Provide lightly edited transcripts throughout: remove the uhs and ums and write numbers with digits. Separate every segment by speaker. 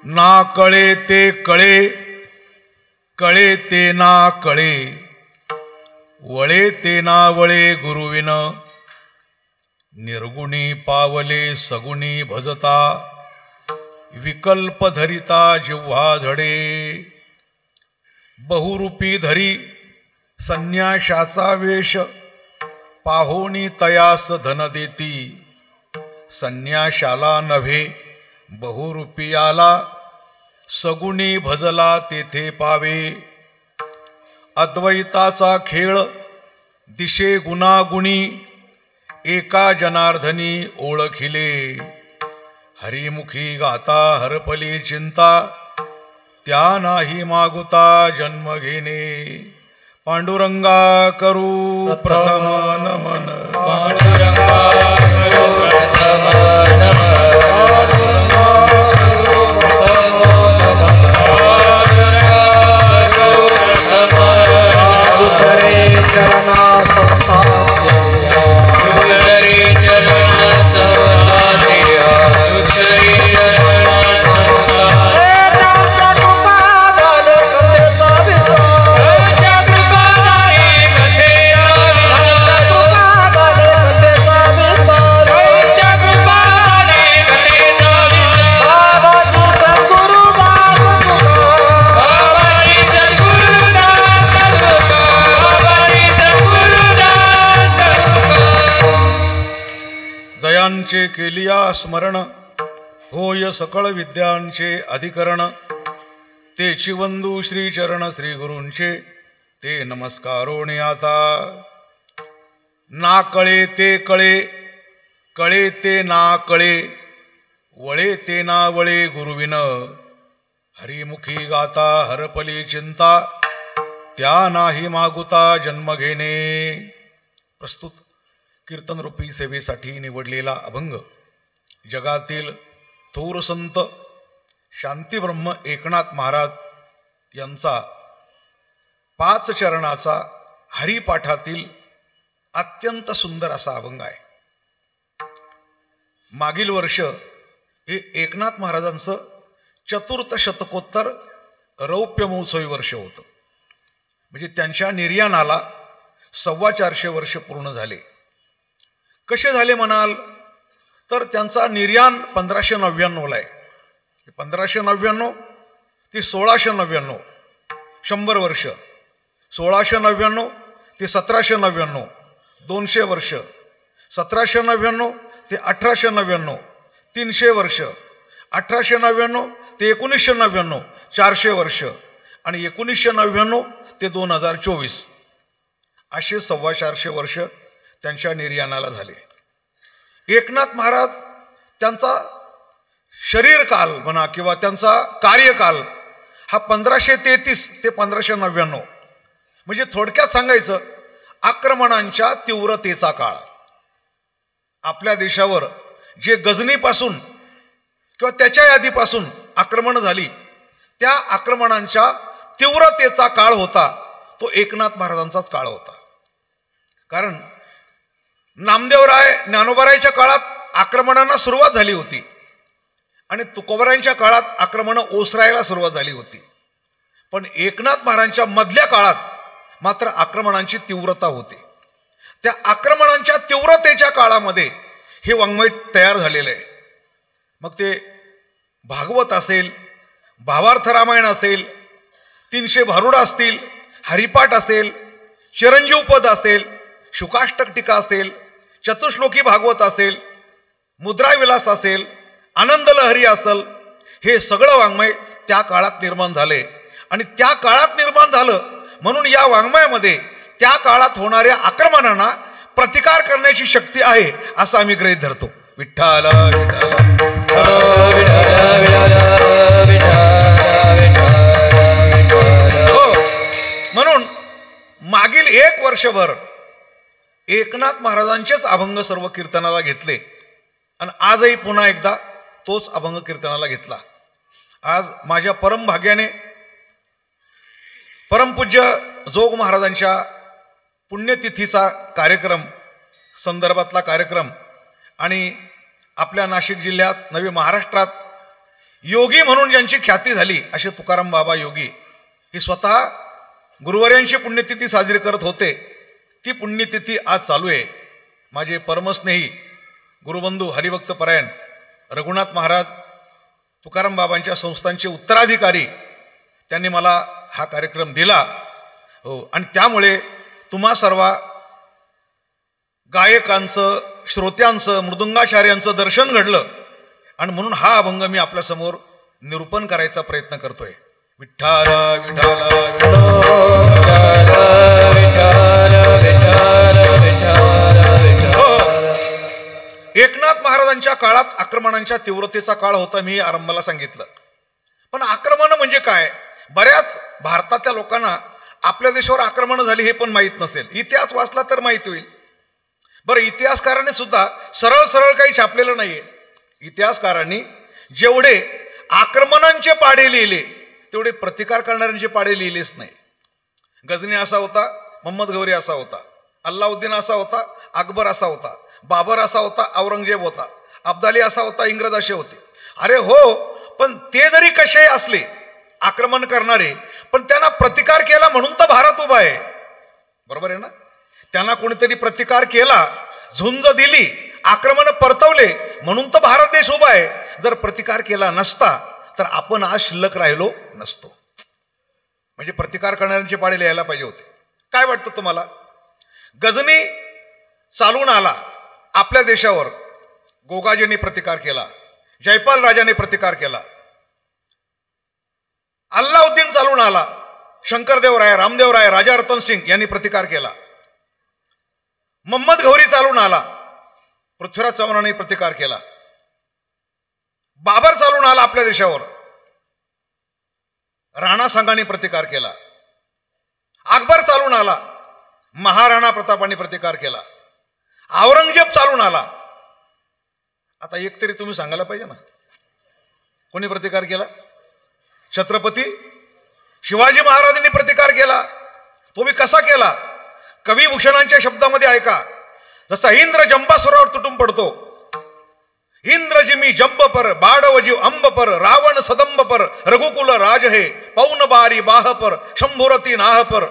Speaker 1: ना कळे ते कळे, कळे ते ना कळे, वळे ते ना वळे गुरुविन, निर्गुणी पावले सगुणी भजता, विकल्प धरिता जिव्हा झडे, बहुरूपी धरी संन्याशाचा वेश, पाहोनी तयास धन देती, संन्याशाला नव्हे बहुरूपियाला, सगुणी भजला तेथे पावे, अद्वैताचा खेळ दिशे गुणागुणी, एका जनार्दनी ओळखिले, हरिमुखी गाता हरपली चिंता, त्या नाही मागुता जन्म घेणे, पांडुरंगा करू प्रथम नमन,
Speaker 2: पांडुरंगा करू प्रथम नमन, दुसरे चरणा
Speaker 1: दयांचे केलिया स्मरण, होय सकळ विद्यांचे अधिकरण, तेची वंदू श्री चरण श्री गुरूंचे, ते नमस्कारोणे आता, ना कळे ते कळे, कळे ते ना कळे, वळे ते ना वळे गुरुविन, हरिमुखी गाता हरपली चिंता, त्या नाही मागुता जन्म घेणे. प्रस्तुत कीर्तन रूपी सेवेसाठी निवडलेला अभंग जगातील थोर संत शांतीब्रह्म एकनाथ महाराज यांचा 5 चरणाचा हरिपाठातील अत्यंत सुंदर असा अभंग आहे. मागील वर्ष हे एकनाथ महाराजांचं 4th शतकोत्तर रौप्य महोत्सवी वर्ष होतं. म्हणजे त्यांच्या निर्याणाला 425 वर्ष पूर्ण झाले. कसे झाले म्हणाल तर त्यांचा निर्याण 1599 आहे. 1599 ते 1699 100 वर्ष, 1699 ते 1799 200 वर्ष, 1799 ते 1899 300 वर्ष, 1899 ते 1999 400 वर्ष आणि 1999 ते 2024 असे 425 वर्ष त्यांच्या निर्याणाला झाले. एकनाथ महाराज त्यांचा शरीर काल म्हणा किंवा त्यांचा कार्यकाल हा 1533 ते 1599, म्हणजे थोडक्यात सांगायचं आक्रमणांच्या तीव्रतेचा काळ. आपल्या देशावर जे गजनीपासून किंवा त्याच्या यादीपासून आक्रमण झाली त्या आक्रमणांच्या तीव्रतेचा काळ होता तो एकनाथ महाराजांचाच काळ होता. कारण नामदेवराय ज्ञानोबारायांच्या काळात आक्रमणांना सुरुवात झाली होती आणि तुकोबारायांच्या काळात आक्रमणं ओसरायला सुरुवात झाली होती. पण एकनाथ महाराजांच्या मधल्या काळात मात्र आक्रमणांची तीव्रता होती. त्या आक्रमणांच्या तीव्रतेच्या काळामध्ये हे वाङ्मय तयार झालेलं आहे. मग ते भागवत असेल, भावार्थ रामायण असेल, 300 भारुडा असतील, हरिपाठ असेल, चिरंजीवपद असेल, शुकाष्टक टीका असेल, चतुश्लोकी भागवत असेल, मुद्राविलास असेल, आनंदलहरी असेल, हे सगळं वाङ्मय त्या काळात निर्माण झाले. आणि त्या काळात निर्माण झालं म्हणून या वाङ्मयामध्ये त्या काळात होणाऱ्या आक्रमणांना प्रतिकार करण्याची शक्ती आहे असं आम्ही गृहीत धरतो. विठ्ठल हो, म्हणून मागील 1 वर्षभर एकनाथ महाराजांचेच अभंग सर्व कीर्तनाला घेतले आणि आजही पुन्हा एकदा तोच अभंग कीर्तनाला घेतला. आज माझ्या परमभाग्याने परमपूज्य जोग महाराजांच्या पुण्यतिथीचा कार्यक्रम संदर्भातला कार्यक्रम आणि आपल्या नाशिक जिल्ह्यात नवी महाराष्ट्रात योगी म्हणून ज्यांची ख्याती झाली असे तुकाराम बाबा योगी ही स्वतः गुरुवर्यांची पुण्यतिथी साजरी करत होते. ती पुण्यतिथी आज चालू आहे. माझे परमस्नेही गुरुबंधू हरिभक्त परायण रघुनाथ महाराज तुकाराम बाबांच्या संस्थांचे उत्तराधिकारी त्यांनी मला हा कार्यक्रम दिला. हो, आणि त्यामुळे तुम्हा सर्व गायकांचं, श्रोत्यांचं, मृदुंगाचार्यांचं दर्शन घडलं आणि म्हणून हा अभंग मी आपल्यासमोर निरूपण करायचा प्रयत्न करतोय. विठ्ठल विठ्ठल एकनाथ महाराजांच्या काळात आक्रमणांच्या तीव्रतेचा काळ होता, मी आरंभाला सांगितलं. पण आक्रमण म्हणजे काय, बऱ्याच भारतातल्या लोकांना आपल्या देशावर आक्रमण झाली हे पण माहीत नसेल. इतिहास वाचला तर माहीत होईल. बरं, इतिहासकारांनी सुद्धा सरळ सरळ काही छापलेलं नाहीये. इतिहासकारांनी जेवढे आक्रमणांचे पाढे लिहिले तेवढे प्रतिकार करणाऱ्यांचे पाढे लिहिलेच नाही. गजनी असा होता, मोहम्मद घौरी असा होता, अल्लाउद्दीन असा होता, अकबर असा होता, बाबर असा होता, औरंगजेब होता, अब्दाली असा होता, इंग्रज असे होते. अरे हो, पण ते जरी कसे असले आक्रमण करणारे, पण त्यांना प्रतिकार केला म्हणून तर भारत उभा आहे. बरोबर आहे ना? त्यांना कोणीतरी प्रतिकार केला, झुंज दिली, आक्रमण परतवले म्हणून तर भारत देश उभा आहे. जर प्रतिकार केला नसता तर आपण आज शिल्लक राहिलो नसतो. म्हणजे प्रतिकार करणाऱ्यांचे पाढे लिहायला पाहिजे होते. काय वाटतं तुम्हाला? गजनी चालून आला आपल्या देशावर, गोगाजींनी प्रतिकार केला, जयपाल राजाने प्रतिकार केला. अल्लाउद्दीन चालून आला, शंकरदेवराय, रामदेवराय, राजा रतन सिंग यांनी प्रतिकार केला. मोहम्मद घौरी चालून आला, पृथ्वीराज चव्हाणांनी प्रतिकार केला. बाबर चालून आला आपल्या देशावर, राणा सांगांनी प्रतिकार केला. अकबर चालून आला, महाराणा प्रतापांनी प्रतिकार केला. औरंगजेब चालून आला. आता एक तरी तुम्ही सांगायला पाहिजे ना, कोणी प्रतिकार केला? छत्रपती शिवाजी महाराजांनी प्रतिकार केला. तो मी कसा केला? कविभूषणांच्या शब्दामध्ये ऐका. जसा इंद्र जंबासुरावर तुटून पडतो, इंद्रजिमी जंब पर, बाडवजीव अंब पर, रावण सदंब पर, रघुकुल राज हे, पौन बारी बाह पर, शंभुरती नाह पर,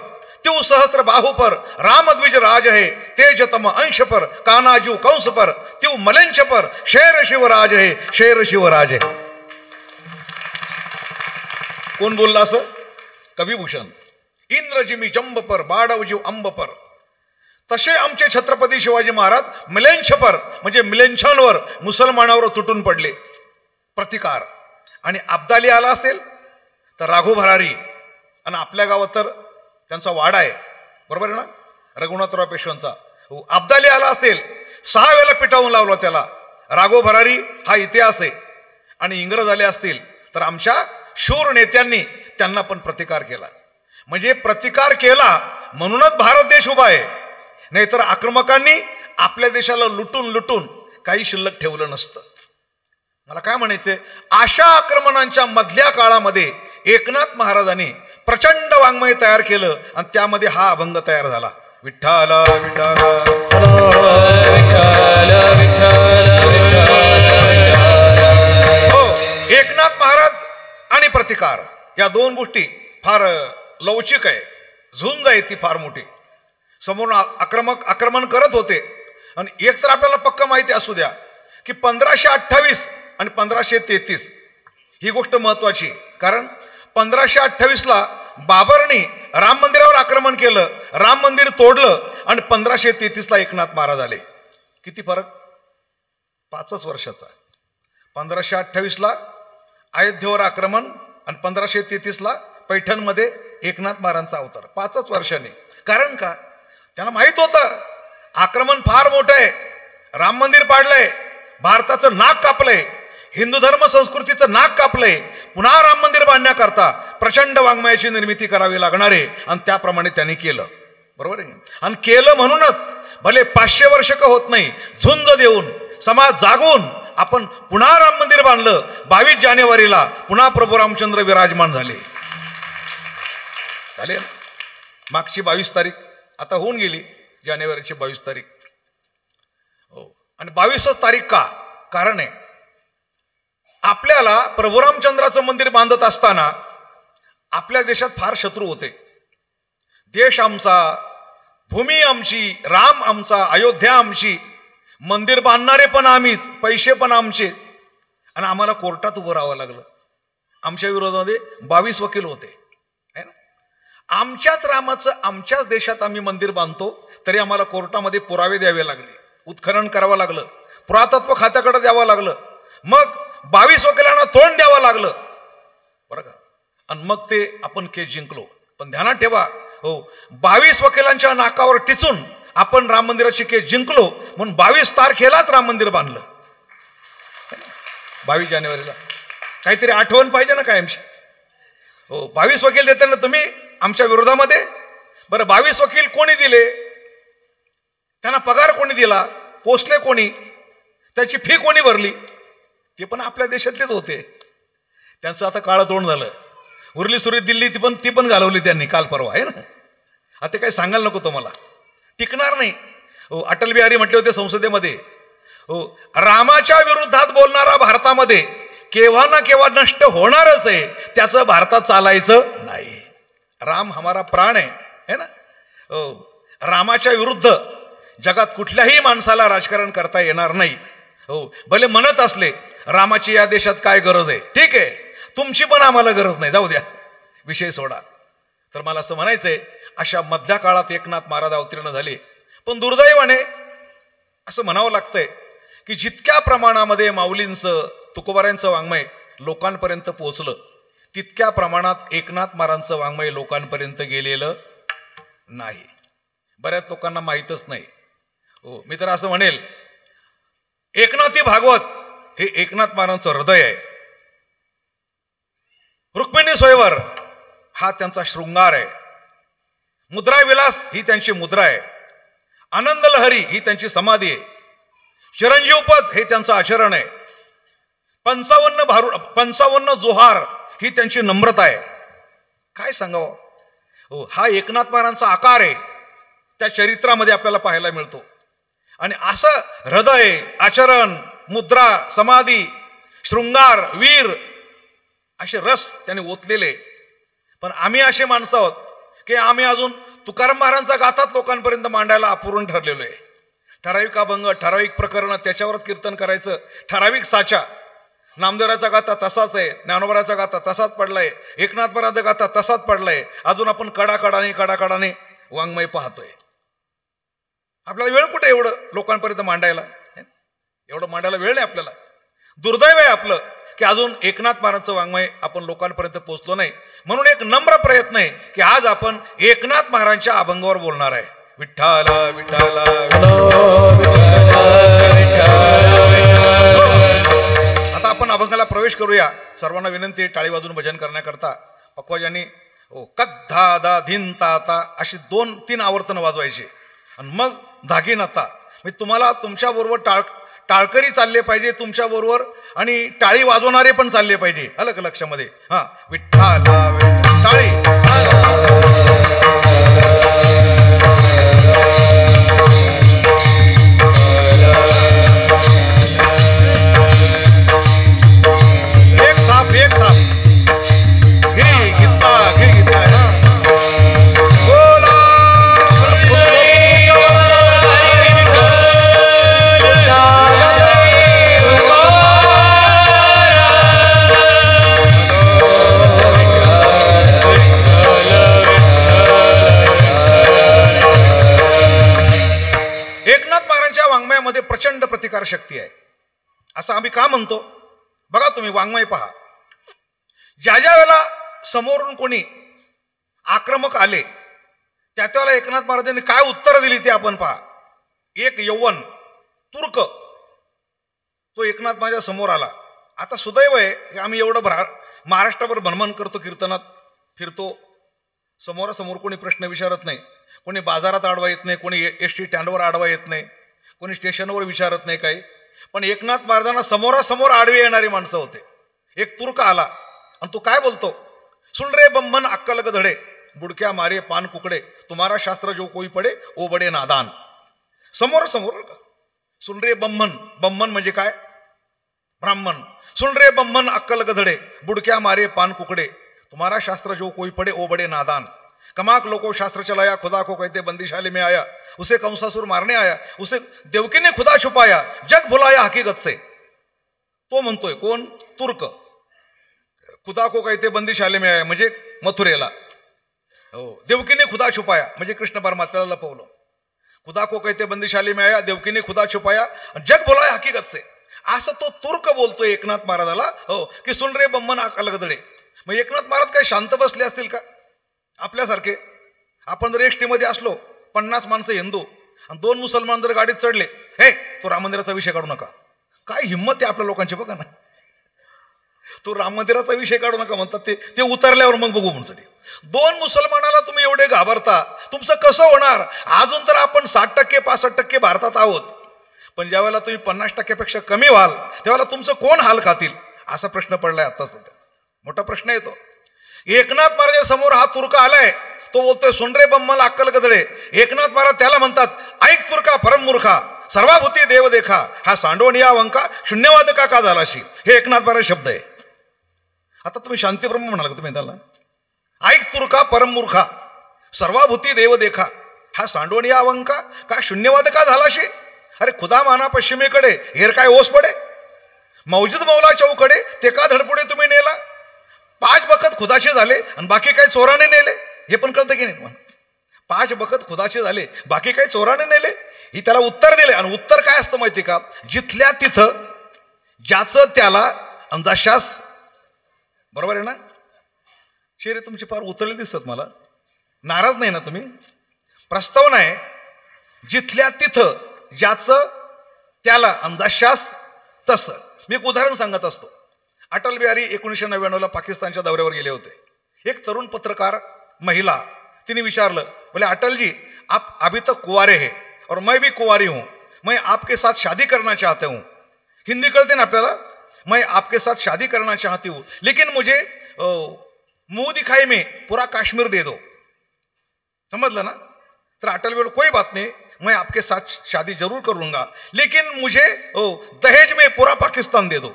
Speaker 1: त्यू सहस्र बाहु पर, रामद्विज राज है, तेजतम अंश पर, कानाजू कंस पर, त्यू मलेंच पर, शेर शिवराज है, शेर शिवराज है. कोण बोलला असं? कविभूषण. इंद्रजिमी जंब पर, बाडवजीव अंब पर. तसे आमचे छत्रपती शिवाजी महाराज मिलेंछ पर म्हणजे मिलेंछांवर, मुसलमानावर तुटून पडले. प्रतिकार. आणि अब्दाली आला असेल तर राघू भरारी, आणि आपल्या गावात तर त्यांचा वाडा आहे. बरोबर आहे ना, रघुनाथराव पेशव्यांचा. अब्दाली आला असेल, 6 वेळेला पिटावून लावलं त्याला. राघो भरारी हा इतिहास आहे. आणि इंग्रज आले असतील तर आमच्या शूर नेत्यांनी त्यांना पण प्रतिकार केला. म्हणजे प्रतिकार केला म्हणूनच भारत देश उभा आहे. नाहीतर आक्रमकांनी आपल्या देशाला लुटून लुटून काही शिल्लक ठेवलं नसतं. मला काय म्हणायचंय, अशा आक्रमणांच्या मधल्या काळामध्ये एकनाथ महाराजांनी प्रचंड वाङ्मय तयार केलं आणि त्यामध्ये हा अभंग तयार झाला. विठ्ठल विठ्ठल हो, एकनाथ महाराज आणि प्रतिकार या दोन गोष्टी फार लवचिक आहे. झुंज आहे ती फार मोठी. समोर आक्रमण करत होते. आणि एक तर आपल्याला पक्क माहिती असू द्या की 1528 आणि 1533 ही गोष्ट महत्वाची. कारण 1528ला बाबरने राम मंदिरावर आक्रमण केलं, राम मंदिर तोडलं, आणि 1533ला एकनाथ महाराज आले. किती फरक? 5च वर्षाचा. 1528ला अयोध्येवर आक्रमण आणि 1533ला पैठणमध्ये एकनाथ महाराजांचा अवतार. 5च वर्षांनी. कारण का? त्यांना माहित होतं आक्रमण फार मोठं आहे. राम मंदिर पाडलंय, भारताचं नाक कापलंय, हिंदू धर्म संस्कृतीचं नाक कापलंय. पुन्हा राम मंदिर बांधण्याकरता प्रचंड वाङ्मयाची निर्मिती करावी लागणार आहे. आणि त्याप्रमाणे त्यांनी केलं. बरोबर आहे. आणि केलं म्हणूनच भले 500 वर्ष का होत नाही, झुंज देऊन समाज जागवून आपण पुन्हा राम मंदिर बांधलं. 22 जानेवारीला पुन्हा प्रभू रामचंद्र विराजमान झाले. चालेल. मागची 22 तारीख आता होऊन गेली, जानेवारीची 22 तारीख. हो. आणि 22च तारीख का? कारण आहे आपल्याला प्रभू रामचंद्राचं मंदिर बांधत असताना आपल्या देशात फार शत्रू होते. देश आमचा, भूमी आमची, राम आमचा, अयोध्या आमची, मंदिर बांधणारे पण आम्हीच, पैसे पण आमचे. आणि आम्हाला कोर्टात उभं राहावं लागलं. आमच्या विरोधामध्ये 22 वकील होते, है ना. आमच्याच रामाचं आमच्याच देशात आम्ही मंदिर बांधतो तरी आम्हाला कोर्टामध्ये पुरावे द्यावे लागले, उत्खनन करावं लागलं, पुरातत्व खात्याकडे द्यावं लागलं, मग 22 वकिलांना तोंड द्यावं लागलं, बरं का. आणि मग ते आपण केस जिंकलो. पण ध्यानात ठेवा, हो, 22 वकिलांच्या नाकावर टिचून आपण राम मंदिराची केस जिंकलो म्हणून 22 तारखेलाच राम मंदिर बांधलं. 22 जानेवारीला काहीतरी आठवण पाहिजे ना कायमची. हो, 22 वकील देते ना तुम्ही आमच्या विरोधामध्ये. बरं, 22 वकील कोणी दिले, त्यांना पगार कोणी दिला, पोचले कोणी, त्याची फी कोणी भरली, ते पण आपल्या देशातलेच होते. त्यांचं आता काळं तोंड झालं. उरली सुरली दिल्ली ती पण घालवली त्यांनी काल परवा, आहे ना. आता काही सांगायला नको तुम्हाला, टिकणार नाही. हो, अटल बिहारी म्हटले होते संसदेमध्ये, हो, रामाच्या विरुद्धात बोलणारा भारतामध्ये केव्हा ना केव्हा नष्ट होणारच आहे, त्याचं भारतात चालायचं नाही. राम हमारा प्राण आहे ना. हो, रामाच्या विरुद्ध जगात कुठल्याही माणसाला राजकारण करता येणार नाही. हो, भले म्हणत असले रामाची या देशात काय गरज आहे, ठीक आहे, तुमची पण आम्हाला गरज नाही, जाऊ द्या, विषय सोडा. तर मला असं म्हणायचंय, अशा मधल्या काळात एकनाथ महाराज अवतीर्ण झाले. पण दुर्दैवाने असं म्हणावं लागतंय की जितक्या प्रमाणामध्ये माऊलींचं, तुकोबारायांचं वाङ्मय लोकांपर्यंत पोहोचलं, तितक्या प्रमाणात एकनाथ महाराजांचं वाङ्मय लोकांपर्यंत गेलेलं नाही. बऱ्याच लोकांना माहीतच नाही. हो, मी तर असं म्हणेल, एकनाथी भागवत हे एकनाथ महाराजांचं हृदय आहे. रुक्मिणी स्वयंवर हा त्यांचा शृंगार आहे. मुद्रा विलास ही त्यांची मुद्रा आहे. आनंद लहरी ही त्यांची समाधी आहे. चिरंजीवपद हे त्यांचं आचरण आहे. 55 जोहार ही त्यांची नम्रता आहे. काय सांगावं. हो, हा एकनाथ महाराजांचा आकार आहे, त्या चरित्रामध्ये आपल्याला पाहायला मिळतो. आणि असं हृदय, आचरण, मुद्रा, समाधी, शृंगार, वीर असे रस त्याने ओतलेले. पण आम्ही असे माणसं आहोत की आम्ही अजून तुकाराम महाराजांचा गाथाच लोकांपर्यंत मांडायला अपुरून ठरलेलो आहे. ठराविक अभंग, ठराविक प्रकरण, त्याच्यावरच कीर्तन करायचं, ठराविक साचा. नामदेवराचा गाथा तसाच आहे, ज्ञानोबराचा गाथा तसाच पडलाय, एकनाथ महाराजांचा गाथा तसाच पडलाय. अजून आपण कडाकडाने वाङ्मय पाहतोय. आपल्याला वेळ कुठे एवढं लोकांपर्यंत मांडायला, एवढं मांडायला वेळ नाही आपल्याला. दुर्दैव आहे आपलं की अजून एकनाथ महाराजांचं वाङ्मय आपण लोकांपर्यंत पोहोचलो नाही. म्हणून एक नम्र प्रयत्न आहे की आज आपण एकनाथ महाराजांच्या अभंगावर बोलणार आहे. विठ्ठल विठ्ठल. आता आपण अभंगाला प्रवेश करूया. सर्वांना विनंती आहे टाळी वाजून भजन करण्याकरता. पक्वाजांनी कद्धा दा धिन ता अशी 2-3 आवर्तनं वाजवायची आणि मग धागीनाता. मी तुम्हाला तुमच्याबरोबर टाळकरी चालले पाहिजे तुमच्याबरोबर आणि टाळी वाजवणारे पण चालले पाहिजे. आलं का लक्षामध्ये. हा, विठ्ठला टाळी. एक थाप घे गीता बोला. वाङ्मयामध्ये प्रचंड प्रतिकार शक्ती आहे असं आम्ही का म्हणतो. बघा तुम्ही वाङ्मय पहा. ज्या ज्या वेळेला समोरून कोणी आक्रमक आले त्या त्यावेळेला एकनाथ महाराजांनी काय उत्तरं दिली ते आपण पहा. एक यौवन तुर्क तो एकनाथ महाराजांच्या समोर आला. आता सुदैव आहे की आम्ही एवढं महाराष्ट्राभर भ्रमण करतो, कीर्तनात फिरतो, समोरासमोर कोणी प्रश्न विचारत नाही, कोणी बाजारात आडवा येत नाही, कोणी एसटी स्टँडवर आडवा येत नाही, कोणी स्टेशनवर विचारत नाही काही. पण एकनाथ महाराजांना समोरासमोर आडवे येणारी माणसं होते. एक तुर्क आला आणि तो काय बोलतो, सुन रे बम्मन अक्कल गधडे, बुडक्या मारे पान कुकडे, तुम्हारा शास्त्र जो कोई पडे ओ बडे नादान. समोरासमोर का सुन रे बम्मन. बम्मन म्हणजे काय, ब्राह्मण. सुन रे बम्मन अक्कल गधड़े, बुड़क्या मारे पान कुकड़े, तुम्हारा शास्त्र जो कोई पढ़े ओ बड़े नादान, कमाक लोगों शास्त्र चलाया, खुदा को कहते बंदीशाले में आया, उसे कंसासुर मारने आया, उसे देवकी ने खुदा छुपाया, जग भुलाया हकीकत से. तो म्हणतोय कोण? तुर्क. खुदा को कहते बंदीशाले में आया म्हणजे मथुरेला. हो, देवकीने खुदा छुपाया म्हणजे कृष्ण परमात्म्याला लपवलं. खुदा को कहते बंदीशाले में आया, देवकीने खुदा छुपाया, जग भुलाया हकीकत से. असं तो तुर्क बोलतोय एकनाथ महाराजाला. हो, की सुन रे बम्मन अक्कल गधडे. मग एकनाथ महाराज काही शांत बसले असतील का आपल्यासारखे? आपण जर एसटी मध्ये असलो, 50 माणसं हिंदू आणि 2 मुसलमान जर गाडीत चढले, हे तो राम मंदिराचा विषय काढू नका. काय हिंमत आहे आपल्या लोकांची बघा ना. तो राम मंदिराचा विषय काढू नका म्हणतात ते उतरल्यावर मग बघू म्हणून. 2 मुसलमानाला तुम्ही एवढे घाबरता, तुमचं कसं होणार? अजून तर आपण 60% 65% भारतात आहोत, पण ज्यावेळेला तुम्ही 50%पेक्षा कमी व्हाल त्यावेळेला तुमचं कोण हाल खातील असा प्रश्न पडलाय आता सध्या. मोठा प्रश्न येतो. एकनाथ महाराजा समोर हा तुर्क आलाय, तो बोलतोय सुन रे बम्मल अक्कल गधडे. एकनाथ महाराज त्याला म्हणतात ऐक तुर्का परम मूर्खा, सर्वाभूती देव देखा, हा सांडोनिया वंका शून्यवाद का झालाशी. हे एकनाथ महाराज शब्द आहे. आता तुम्ही शांतीब्रह्म म्हणाल का तुम्ही त्याला? ऐक तुर्का परम मूर्खा, सर्वाभूती देव देखा, हा सांडोनिया वंका का शून्यवाद का झालाशी. अरे खुदा माना पश्चिमेकडे, हेर काय ओस पडे, मौजूद मौला चौकडे, ते का धडपुडे तुम्ही नेला. 5 बखत खुदाशे झाले आणि बाकी काही चोराने नेले. हे पण कळतं की नाही? 5 बखत खुदाशे झाले, बाकी काही चोराने नेले. ही त्याला उत्तर दिले. आणि उत्तर काय असतं माहिती का? जिथल्या तिथं ज्याचं त्याला अंजाशास. बरोबर आहे ना? चेहरे तुमचे फार उतरले दिसतात मला. नाराज नाही ना तुम्ही? प्रस्तावना आहे, जिथल्या तिथं ज्याचं त्याला अंजाशास तसं. मी एक उदाहरण सांगत असतो. अटल बिहारी 1999ला पाकिस्तानच्या दौऱ्यावर गेले होते. एक तरुण पत्रकार महिला, तिने विचारलं, बोले अटल जी आप अभी तक कुंवारे हैं और मैं भी कुंवारी हूँ, मैं आपके साथ शादी करना चाहते हूँ. हिंदी कळते ना आपल्याला? मैं आपके साथ शादी करना चाहती हूँ, लेकिन मुझे मुंह दिखाई में पूरा काश्मीर दे दो. समझलं ना? तर अटल बोले कोई बात नहीं, मैं आपके साथ शादी जरूर करूंगा, लेकिन मुझे दहेज में पूरा पाकिस्तान दे दो.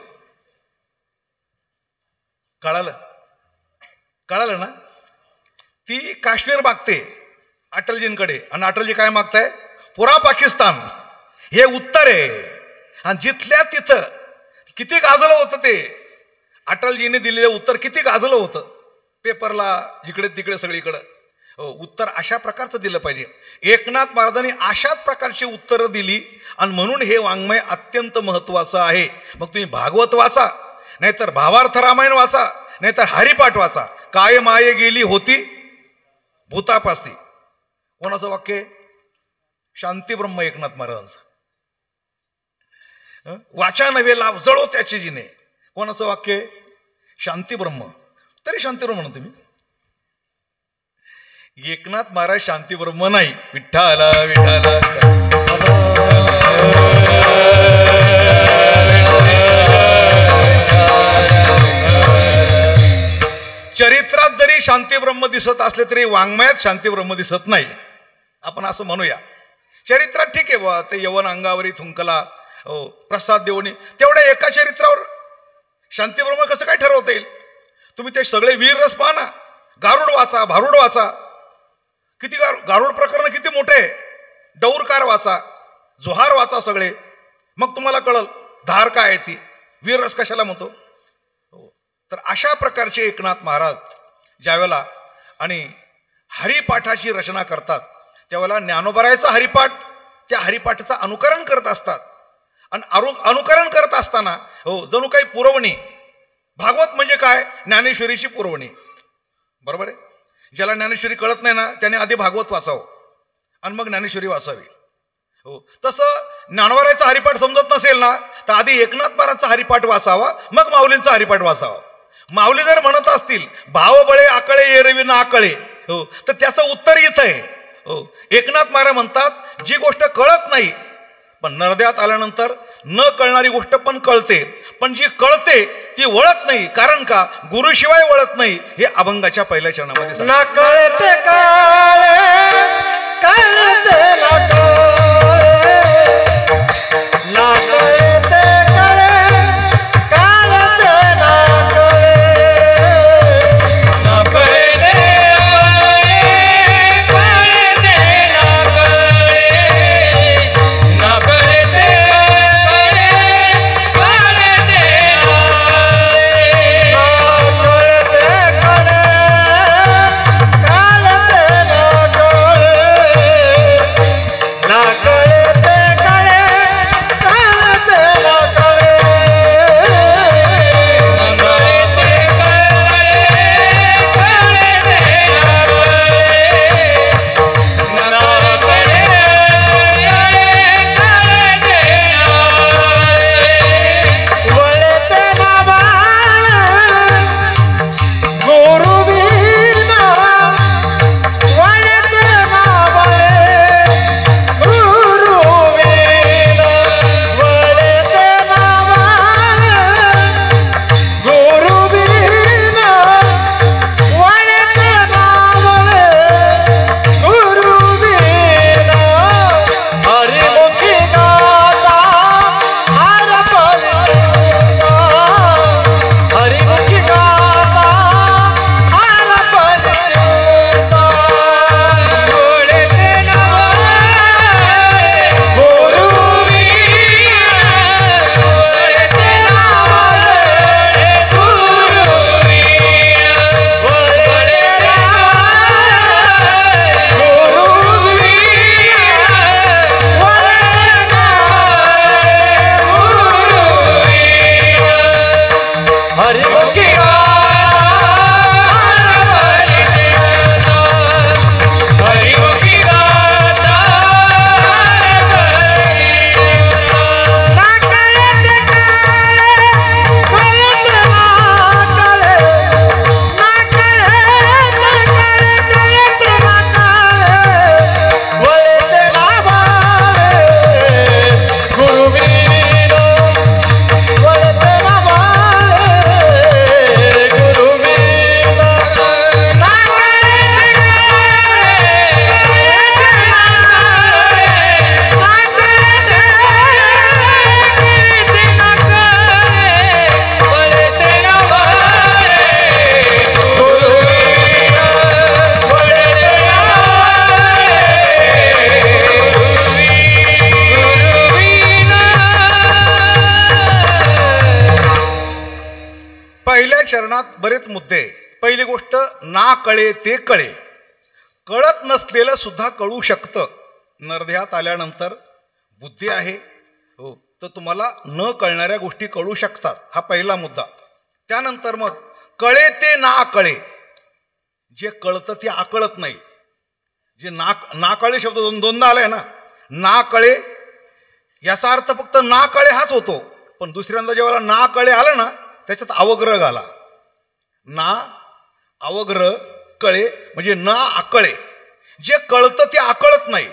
Speaker 1: कळालं ना? ती काश्मीर मागते अटलजींकडे आणि अटलजी काय मागताय? पुरा पाकिस्तान. हे उत्तर आहे. आणि जिथल्या तिथं किती गाजलं होतं ते अटलजीने दिलेलं उत्तर, किती गाजलं होतं पेपरला, जिकडे तिकडे सगळीकडं. उत्तर अशा प्रकारचं दिलं पाहिजे. एकनाथ महाराजांनी अशाच प्रकारची उत्तरं दिली आणि म्हणून हे वाङ्मय अत्यंत महत्वाचं आहे. मग तुम्ही भागवत वाचा, नाहीतर भावार्थ रामायण वाचा, नाहीतर हरिपाठ वाचा. काय माये गेली होती भूतापासी. कोणाचं वाक्य? शांतीब्रह्म एकनाथ महाराजांचं. वाचा नव्हे लाभ जळो त्याची जिने. कोणाचं वाक्य? शांतीब्रह्म. तरी शांतीब्रह्म म्हणतो मी. एकनाथ महाराज शांतीब्रह्म नाही. विठ्ठला विठ्ठला. चरित्रात जरी शांतीब्रह्म दिसत असले तरी वाङ्मयात शांतीब्रह्म दिसत नाही, आपण असं म्हणूया. चरित्रात ठीक आहे बा, ते यवन अंगावरी थुंकला, प्रसाद देऊन, तेवढ्या एका चरित्रावर शांतीब्रह्म कसं काय ठरवता येईल? तुम्ही ते सगळे वीर रस पहा ना. गारुड वाचा, भारुड वाचा, किती गारुड प्रकरण किती मोठे. डौरकार वाचा, जोहार वाचा सगळे, मग तुम्हाला कळल धार काय आहे ती, वीर रस कशाला म्हणतो. तर अशा प्रकारचे एकनाथ महाराज ज्यावेळेला आणि हरिपाठाची रचना करतात त्यावेळेला ज्ञानोबरायचा हरिपाठ, त्या हरिपाठाचं अनुकरण करत असतात. आणि अनुकरण करत असताना जणू काही पुरवणी. भागवत म्हणजे काय? ज्ञानेश्वरीची पुरवणी. बरोबर आहे? ज्याला ज्ञानेश्वरी कळत नाही ना त्याने आधी भागवत वाचावं आणि मग ज्ञानेश्वरी वाचावी. तसं ज्ञानोबरायचा हरिपाठ समजत नसेल ना तर आधी एकनाथ महाराजचा हरिपाठ वाचावा, मग माऊलींचा हरिपाठ वाचावा. माऊली जर म्हणत असतील भावबळे आकळे एरवी ना आकळे, तर त्याचं उत्तर इथं आहे. एकनाथ महाराज म्हणतात जी गोष्ट कळत नाही, पण नरद्यात आल्यानंतर न कळणारी गोष्ट पण कळते, पण जी कळते ती वळत नाही. कारण का? गुरुशिवाय वळत नाही. हे अभंगाच्या पहिल्या चरणामध्ये
Speaker 2: ना कळते काळे कळते ना कळे, ना कळते काळे कळते
Speaker 1: बरेच मुद्दे. पहिली गोष्ट, ना कळे ते कळे. कळत नसलेलं सुद्धा कळू शकतं. नरदेहात आल्यानंतर बुद्धी आहे हो, तर तुम्हाला न कळणाऱ्या गोष्टी कळू शकतात. हा पहिला मुद्दा. त्यानंतर मग कळे ते ना कळे. जे कळतं ते आकळत नाही. जे ना कळे शब्द दोनदा आलाय ना. ना कळे याचा अर्थ फक्त ना कळे हाच होतो. पण दुसऱ्यांदा जेव्हा ना कळे आलं ना, त्याच्यात अवग्रह घाला. ना अवग्रह कळे म्हणजे न आकळे. जे कळतं ते आकळत नाही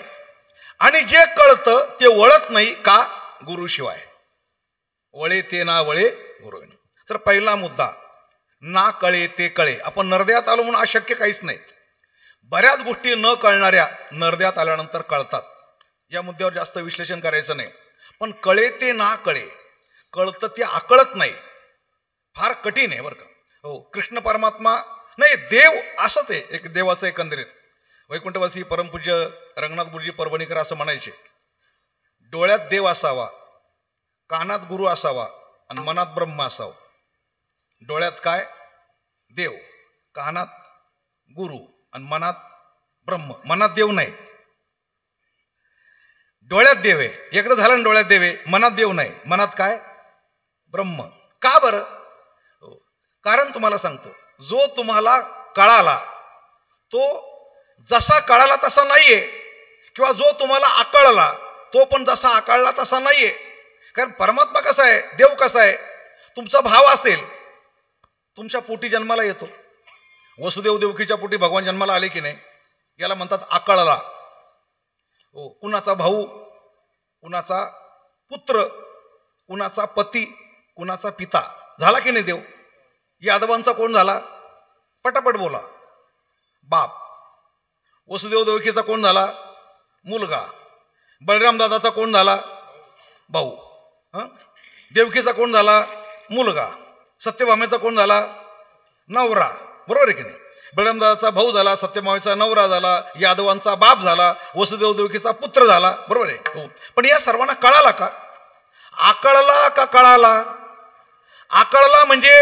Speaker 1: आणि जे कळतं ते वळत नाही. का? गुरुशिवाय. वळे ते ना वळे गुरु. तर पहिला मुद्दा, ना कळे ते कळे. आपण नरदेहात आलो म्हणून अशक्य काहीच नाही. बऱ्याच गोष्टी न कळणाऱ्या नरदेहात आल्यानंतर कळतात. या मुद्द्यावर जास्त विश्लेषण करायचं नाही. पण कळे ते ना कळे, कळतं ते आकळत नाही. फार कठीण आहे बरं का. हो, कृष्ण परमात्मा नाही, देव असंच आहे. एक देवाचं एकंदरीत वैकुंठवासी परमपूज्य रंगनाथ गुरुजी परभणीकर असं म्हणायचे, डोळ्यात देव असावा, कानात गुरु असावा आणि मनात ब्रह्म असावं. डोळ्यात काय? देव, कानात गुरु आणि मनात ब्रह्म. मनात देव नाही, डोळ्यात देव आहे. एकदा झालं ना डोळ्यात देव आहे, मनात देव नाही. मनात काय? ब्रह्म. का बरं? कारण तुम्हाला सांगतो, जो तुम्हाला कळाला तो जसा कळाला तसा नाहीये, किंवा जो तुम्हाला आकळला तो पण जसा आकळला तसा नाहीये. कारण परमात्मा कसा आहे, देव कसा आहे, तुमचा भाव असेल तुमच्या पोटी जन्माला येतो. वसुदेव देवकीच्या पोटी भगवान जन्माला आले की नाही, याला म्हणतात आकळला. हो, कुणाचा भाऊ, कुणाचा पुत्र, कुणाचा पती, कुणाचा पिता झाला की नाही देव. यादवांचा कोण झाला? पटापट बोला. बाप. वसुदेव देवकीचा कोण झाला? मुलगा. बळराम दादाचा कोण झाला? भाऊ. देवकीचा कोण झाला? मुलगा. सत्यभामेचा कोण झाला? नवरा. बरोबर आहे की नाही. बळरामदादाचा भाऊ झाला, सत्यभामेचा नवरा झाला, यादवांचा बाप झाला, वसुदेव देवकीचा पुत्र झाला. बरोबर आहे. हो, पण या सर्वांना कळाला का? आकळला का कळाला? आकळला म्हणजे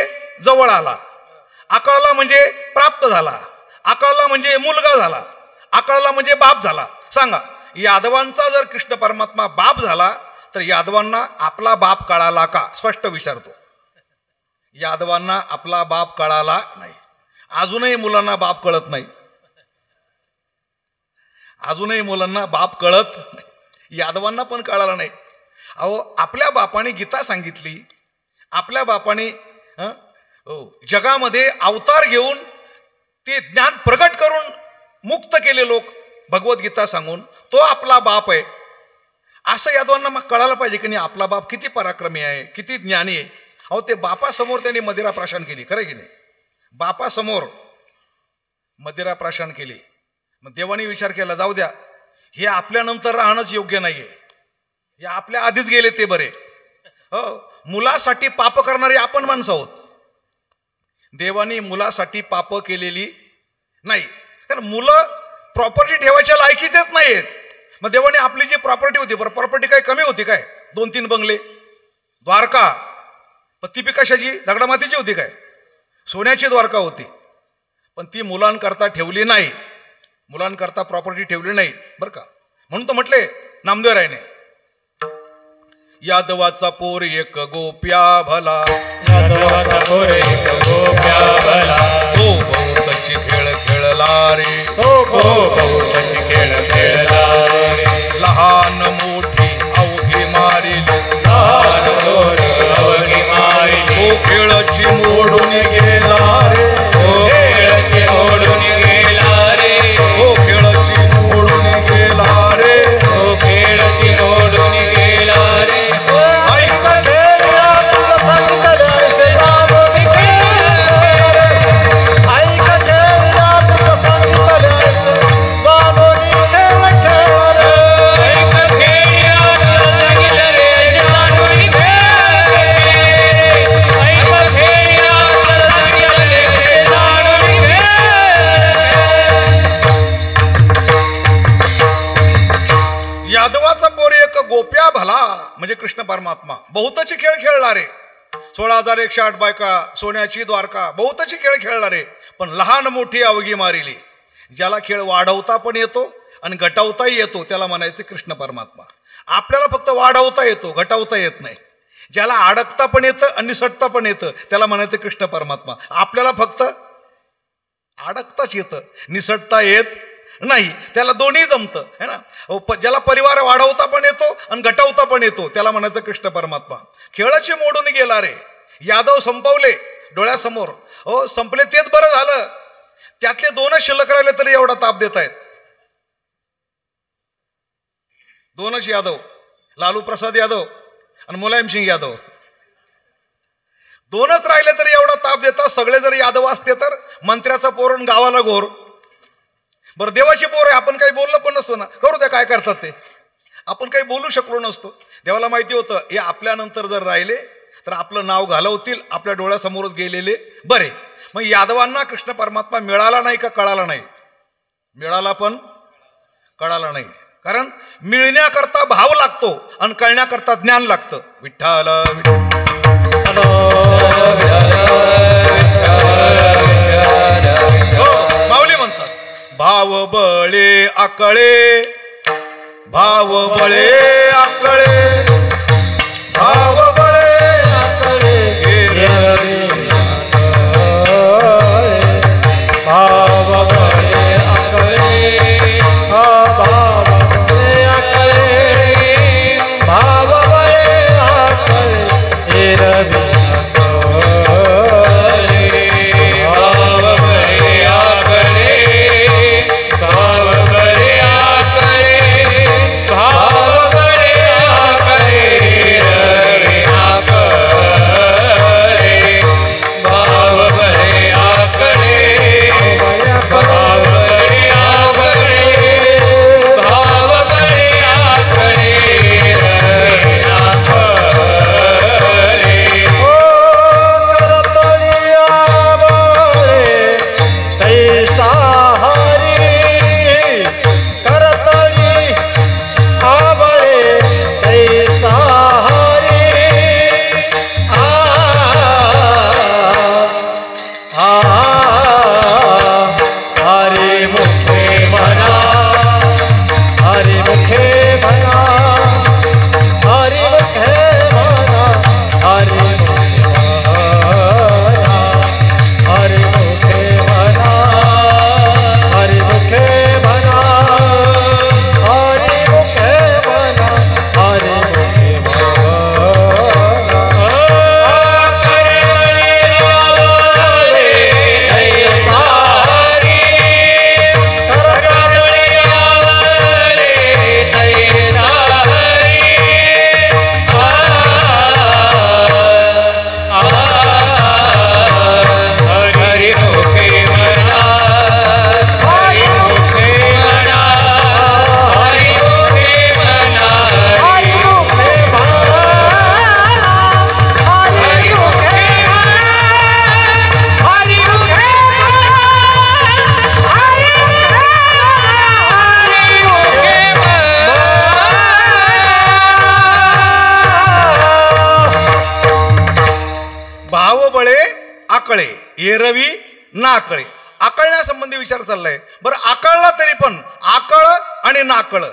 Speaker 1: जवळ आला, आकळला म्हणजे प्राप्त झाला, आकळला म्हणजे मुलगा झाला, आकळला म्हणजे बाप झाला. सांगा, यादवांचा जर कृष्ण परमात्मा बाप झाला तर यादवांना आपला बाप कळाला का? स्पष्ट विचारतो. यादवांना आपला बाप कळाला नाही. अजूनही मुलांना बाप कळत नाही. अजूनही मुलांना बाप कळत नाही. यादवांना पण कळाला नाही. अहो, आपल्या बापाने गीता सांगितली, आपल्या बापाने जगामध्ये अवतार घेऊन ते ज्ञान प्रगट करून मुक्त केले लोक, भगवद्गीता सांगून. तो आपला बाप आहे असं यादवांना मग कळायला पाहिजे की नाही, आपला बाप किती पराक्रमी आहे, किती ज्ञानी आहे. अहो, ते बापासमोर त्यांनी मदिरा प्राशन केली, खरं की नाही. बापासमोर मदिरा प्राशन केली. मग देवाने विचार केला, जाऊ द्या, हे आपल्यानंतर राहणंच योग्य नाहीये, हे आपल्या आधीच गेले ते बरे. हो, मुलासाठी पाप करणारे आपण माणसं आहोत. देवानी मुलासाठी पाप केलेली नाही, कारण मुलं प्रॉपर्टी ठेवायच्या लायकीचेच नाहीत. मग देवाने आपली जी प्रॉपर्टी होती, बरं प्रॉपर्टी काय कमी होती काय? 2-3 बंगले, द्वारका, पण ती बी कशाची? दगडामातीची होती काय? सोन्याची द्वारका होती. पण ती मुलांकरता ठेवली नाही, मुलांकरता प्रॉपर्टी ठेवली नाही बरं का. म्हणून तर म्हटले नामदेवरायने, यादवाचा पोर एक गोप्या भला,
Speaker 2: यादवाचा पोर एक गोप्या भला,
Speaker 1: तो बहुतची खेळ खेळला रे,
Speaker 2: तो बहुतची खेळ खेळला रे.
Speaker 1: लहान मोठी अवघी मारिली,
Speaker 2: लहान मोठी अवघी मारिली,
Speaker 1: तो खेळची मोडून गेला रे,
Speaker 2: तो खेळची मोडून गेला रे,
Speaker 1: तो खेळची मोडून गेला रे,
Speaker 2: तो खेळची मोडून गेला रे.
Speaker 1: यादवाचा पोर एक गोप्या भला म्हणजे कृष्ण परमात्मा बहुतची खेळ खेळणारे. 16,108 बायका, सोन्याची द्वारका, बहुताची खेळ खेळणारे, पण लहान मोठी अवघी मारिली. ज्याला खेळ वाढवता पण येतो आणि घटवताही येतो त्याला म्हणायचे कृष्ण परमात्मा. आपल्याला फक्त वाढवता येतो, घटवता येत नाही. ज्याला अडकता पण येतं आणि निसटता पण येतं त्याला म्हणायचं कृष्ण परमात्मा. आपल्याला फक्त अडकताच येतं, निसटता येत नाही. त्याला दोन्ही जमतं है ना. ज्याला परिवार वाढवता पण येतो आणि घटवता पण येतो त्याला म्हणायचं कृष्ण परमात्मा. खेळाचे मोडून गेला रे, यादव संपवले डोळ्यासमोर. हो संपले तेच बरं झालं. त्यातले 2च शिल्लक राहिले तरी एवढा ताप देत आहेत. 2च यादव, लालू प्रसाद यादव आणि मुलायम सिंग यादव. 2च राहिले तरी एवढा ताप देतात. सगळे जर यादव असते तर मंत्र्याचा पोरण गावाला घोर. बरं देवाची पोर आहे, आपण काही बोललो पण नसतो ना. करू द्या काय करतात ते, आपण काही बोलू शकलो नसतो. देवाला माहिती होतं हे आपल्यानंतर जर राहिले तर आपलं नाव घालवतील, आपल्या डोळ्यासमोरच गेलेले बरे. मग यादवांना कृष्ण परमात्मा मिळाला नाही का कळाला नाही? मिळाला पण कळाला नाही. कारण मिळण्याकरता भाव लागतो आणि कळण्याकरता ज्ञान लागतं. विठ्ठल माऊली म्हणतात भाव बळे आकळे, भाव बळे आकळे, भाव बळे आकळे,
Speaker 2: भाव बळे आकळे, भाव बळे आकळे, भाव बळे आकळे, रवी
Speaker 1: एरवी नाकळे. आकळण्यासंबंधी विचार चाललाय. बरं आकळला तरी पण आकळ आणि नाकळ.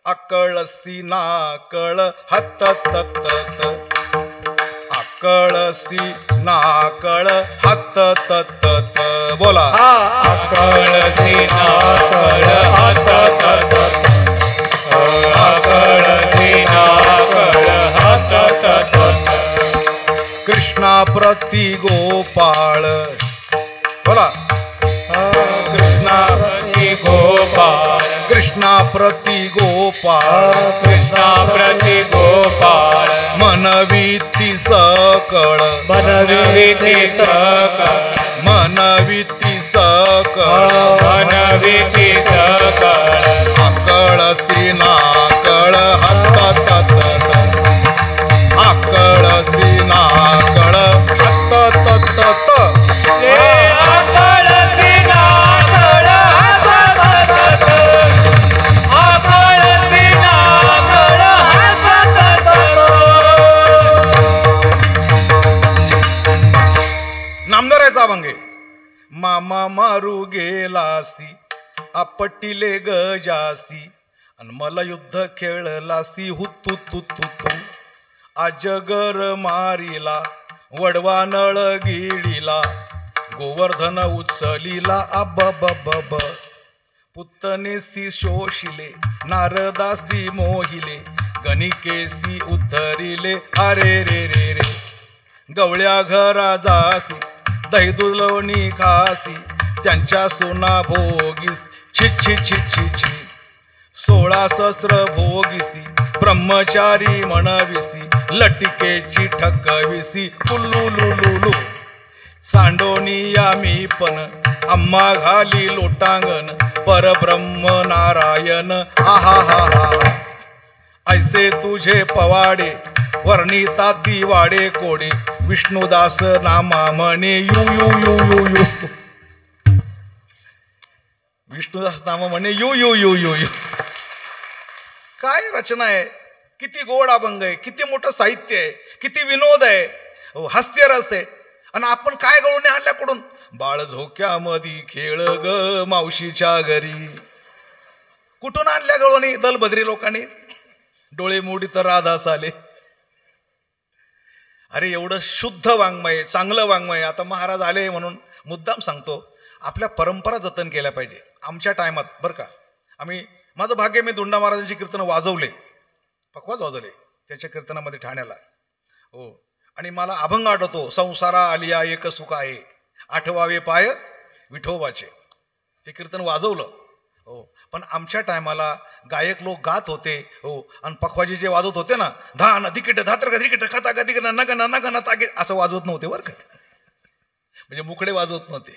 Speaker 1: आकळसी नाकळ हत तत, आकळसी नाकळ हत तत. बोला
Speaker 2: आकळसी नाकळ हत तत, आकळसी नाकळ हत तत.
Speaker 1: कृष्णा प्रति गोपाळ. बोला कृष्णा
Speaker 2: प्रति गोपाळ,
Speaker 1: कृष्णा प्रति गोपाळ,
Speaker 2: कृष्णा प्रति गोपाळ.
Speaker 1: मनविती सकळ,
Speaker 2: मनविती सकळ,
Speaker 1: मनविती सकळ,
Speaker 2: मनविती सकळ.
Speaker 1: आकळ श्री नाकळ हत तत, आकळ श्री नाकळ हत तत. मामा मारू गेलासी आपटिले गजासी अन मला युद्ध खेळलासी हुतू तू तू तू अजगर मारिला वडवा नळ गिळीला गोवर्धन उचलिला अब पुत्तनेसी शोषिले नारदासी मोहिले गणिकेसी उद्धरिले अरे रे रे रे गवळ्या घरा जासी दही दुलवणी खासी त्यांच्या सोना भोगीस छी छी छी छी छी 16 सहस्र भोगीसी ब्रह्मचारी म्हणविसी लटिकेची ठकविसी लुलुलुलुलु सांडोनिया मी पण आम्हा घाली लोटांगण परब्रह्म नारायण आहा हा हा ऐसे तुझे पवाडे वर्णिता दिवाडे कोडे विष्णुदास नामा म्हणे यू यू यू यू यू विष्णुदास नामा म्हणे यू यू यू यू यू काय रचना आहे, किती गोड अभंग आहे, किती मोठं साहित्य आहे, किती विनोद आहे, हास्यरस आहे. आणि आपण काय गळून आणल्याकडून बाळ झोक्यामधी खेळ ग मावशीच्या घरी कुठून आणल्या गळून दलबद्री लोकांनी डोळे मोडी तर राधा साले. अरे एवढं शुद्ध वाङ्मय, चांगलं वाङ्मय. आता महाराज आले म्हणून मुद्दाम सांगतो, आपल्या परंपरा जतन केल्या पाहिजे. आमच्या टायमात बरं का, माझं भाग्य, मी धुंडा महाराजांची कीर्तनं वाजवले, पकवाज वाजवले त्याच्या कीर्तनामध्ये ठाण्याला. हो, आणि मला अभंग आठवतो, संसारा आलिया एक सुख आहे, आठवावे पाय विठोबाचे. ते कीर्तन वाजवलं. हो, पण आमच्या टायमाला गायक लोक गात होते. हो, आणि पखवाजी जे वाजवत होते ना, धा न दिकिट धात्र गदिकिट खता गदिक नग नग तागे असं वाजवत नव्हते बरं का, म्हणजे मुकडे वाजवत नव्हते.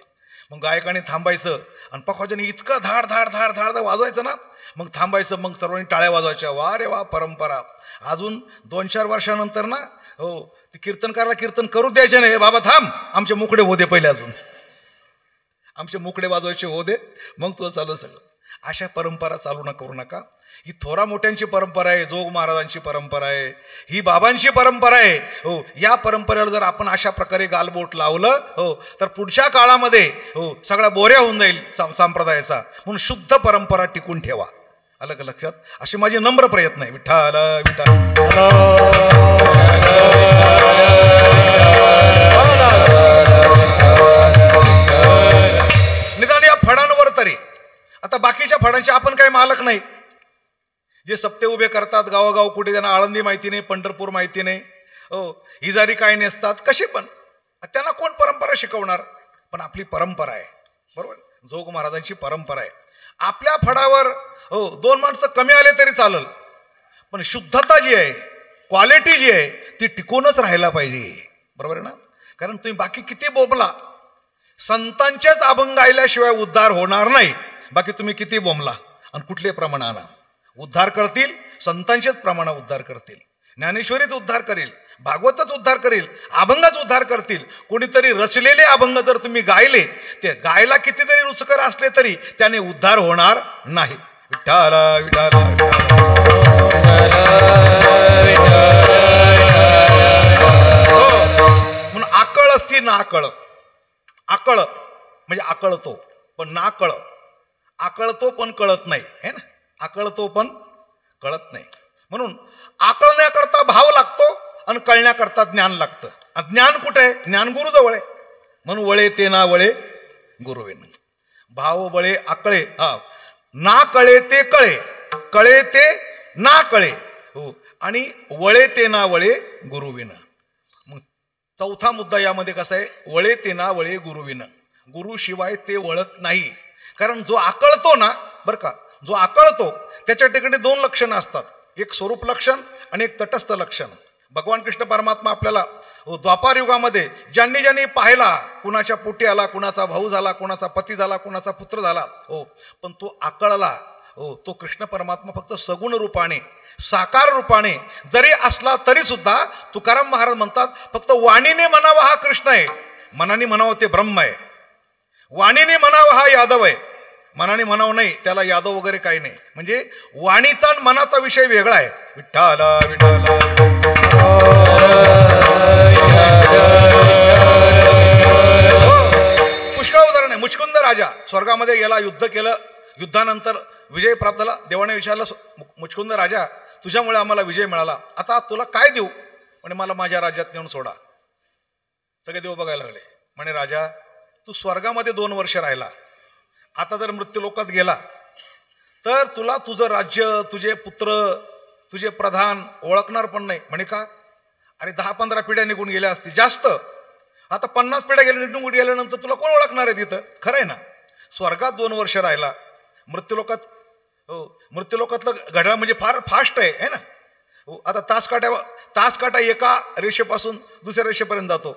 Speaker 1: मग गायकाने थांबायचं आणि पखवाजाने इतकं धाड धाड धाड धाड वाजवायचं ना, मग थांबायचं, मग सर्वांनी टाळ्या वाजवायच्या. वा रे वा, परंपरा. अजून 2-4 वर्षानंतर ना, हो, ते कीर्तनकारला कीर्तन करू द्यायचे नाही. बाबा थांब, आमचे मुकडे होते पहिले, अजून आमचे मुकडे वाजवायचे होते, मग तो चालू सगळं. अशा परंपरा चालू न करू नका. ही थोरा मोठ्यांची परंपरा आहे, जोग महाराजांची परंपरा आहे, ही बाबांची परंपरा आहे. हो, या परंपरेला जर आपण अशा प्रकारे गालबोट लावलं, हो, तर पुढच्या काळामध्ये हो सगळा बोऱ्या होऊन जाईल संप्रदायाचा. म्हणून शुद्ध परंपरा टिकून ठेवा. आलं का लक्षात? असे माझे नम्र प्रयत्न आहे. विठ्ठल विठ्ठल. निदान या फळांवर तरी, आता बाकीच्या फळांचे आपण काही मालक नाही. जे सप्ते उभे करतात गावोगाव, कुठे त्यांना आळंदी माहिती नाही, पंढरपूर माहिती नाही, हो, हिजारी काय नेसतात, कसे पण, त्यांना कोण परंपरा शिकवणार? पण आपली परंपरा आहे, बरोबर, जोग महाराजांची परंपरा आहे. आपल्या फळावर हो 2 माणसं कमी आले तरी चालेल, पण शुद्धता जी आहे, क्वालिटी जी आहे, ती टिकूनच राहायला पाहिजे. बरोबर आहे ना? कारण तुम्ही बाकी किती बोंबला, संतांचेच अभंग गायल्याशिवाय उद्धार होणार नाही. बाकी तुम्ही किती बोंबला आणि कुठले प्रमाण आणा, उद्धार करतील संतांचेच प्रमाण उद्धार करतील. ज्ञानेश्वरीच उद्धार करेल, भागवतच उद्धार करेल, अभंगच उद्धार करतील. कोणीतरी रचलेले अभंग जर तुम्ही गायले, ते गायला कितीतरी रुचकर असले तरी त्याने उद्धार होणार नाही. विठ्ठल विठ्ठल. म्हणून आकळ असती ना आकळ. आकळ म्हणजे आकळतो, पण ना कळ. आकळतो पण कळत नाही, है ना? आकळतो पण कळत नाही. म्हणून आकळण्याकरता भाव लागतो आणि कळण्याकरता ज्ञान लागतं. ज्ञान कुठे आहे? ज्ञान गुरुजवळ आहे. म्हणून वळे ते ना वळे गुरुवेन. भाव बळे आकळे, ना कळे ते कळे, कळे ते ना कळे, हो, आणि वळे ते ना वळे गुरुविन. मग चौथा मुद्दा यामध्ये कसा आहे? वळे ते ना वळे गुरुविन. गुरुशिवाय ते वळत नाही. कारण जो आकळतो ना, बरं का, जो आकळतो त्याच्या ठिकाणी 2 लक्षणं असतात, एक स्वरूप लक्षण आणि एक तटस्थ लक्षण. भगवान कृष्ण परमात्मा आपल्याला द्वापार युगामध्ये ज्यांनी ज्यांनी पाहिला, कुणाच्या पोटी आला, कुणाचा भाऊ झाला, कुणाचा पती झाला, कुणाचा पुत्र झाला, हो, पण तो आकळला. हो, तो कृष्ण परमात्मा फक्त सगुण रूपाने, साकार रूपाने जरी असला तरी सुद्धा तुकाराम महाराज म्हणतात, फक्त वाणीने म्हणावा हा कृष्ण आहे, मनाने म्हणावं ते ब्रह्म आहे. वाणीने म्हणावं हा यादव आहे, मनाने म्हणावं नाही त्याला यादव वगैरे काही नाही. म्हणजे वाणीचा आणि मनाचा विषय वेगळा आहे. विठ्ठल विठ्ठल. पुष्कळ उदाहरण आहे. राजा स्वर्गामध्ये गेला, युद्ध केलं, युद्धानंतर विजय प्राप्त झाला. देवाने विचारलं, मुचकुंद राजा तुझ्यामुळे आम्हाला विजय मिळाला, आता तुला काय देऊ? म्हणे मला माझ्या राज्यात नेऊन सोडा. सगळे देव बघायला लागले. म्हणे राजा तू स्वर्गामध्ये 2 वर्ष राहिला, आता जर मृत्यूलोकात गेला तर तुला तुझं राज्य, तुझे पुत्र, तुझे प्रधान ओळखणार पण नाही. म्हणे का? अरे 10-15 पिढ्या निघून गेल्या असतील जास्त, आता 50 पिढ्या निघून गेल्यानंतर तुला कोण ओळखणार आहे तिथं? खरं आहे ना. स्वर्गात 2 वर्ष राहिला, मृत्यूलोकात, हो मृत्यूलोकातलं घड्याळ म्हणजे फार फास्ट आहे ना. हो आता तास काटा एका रेषेपासून दुसऱ्या रेषेपर्यंत जातो,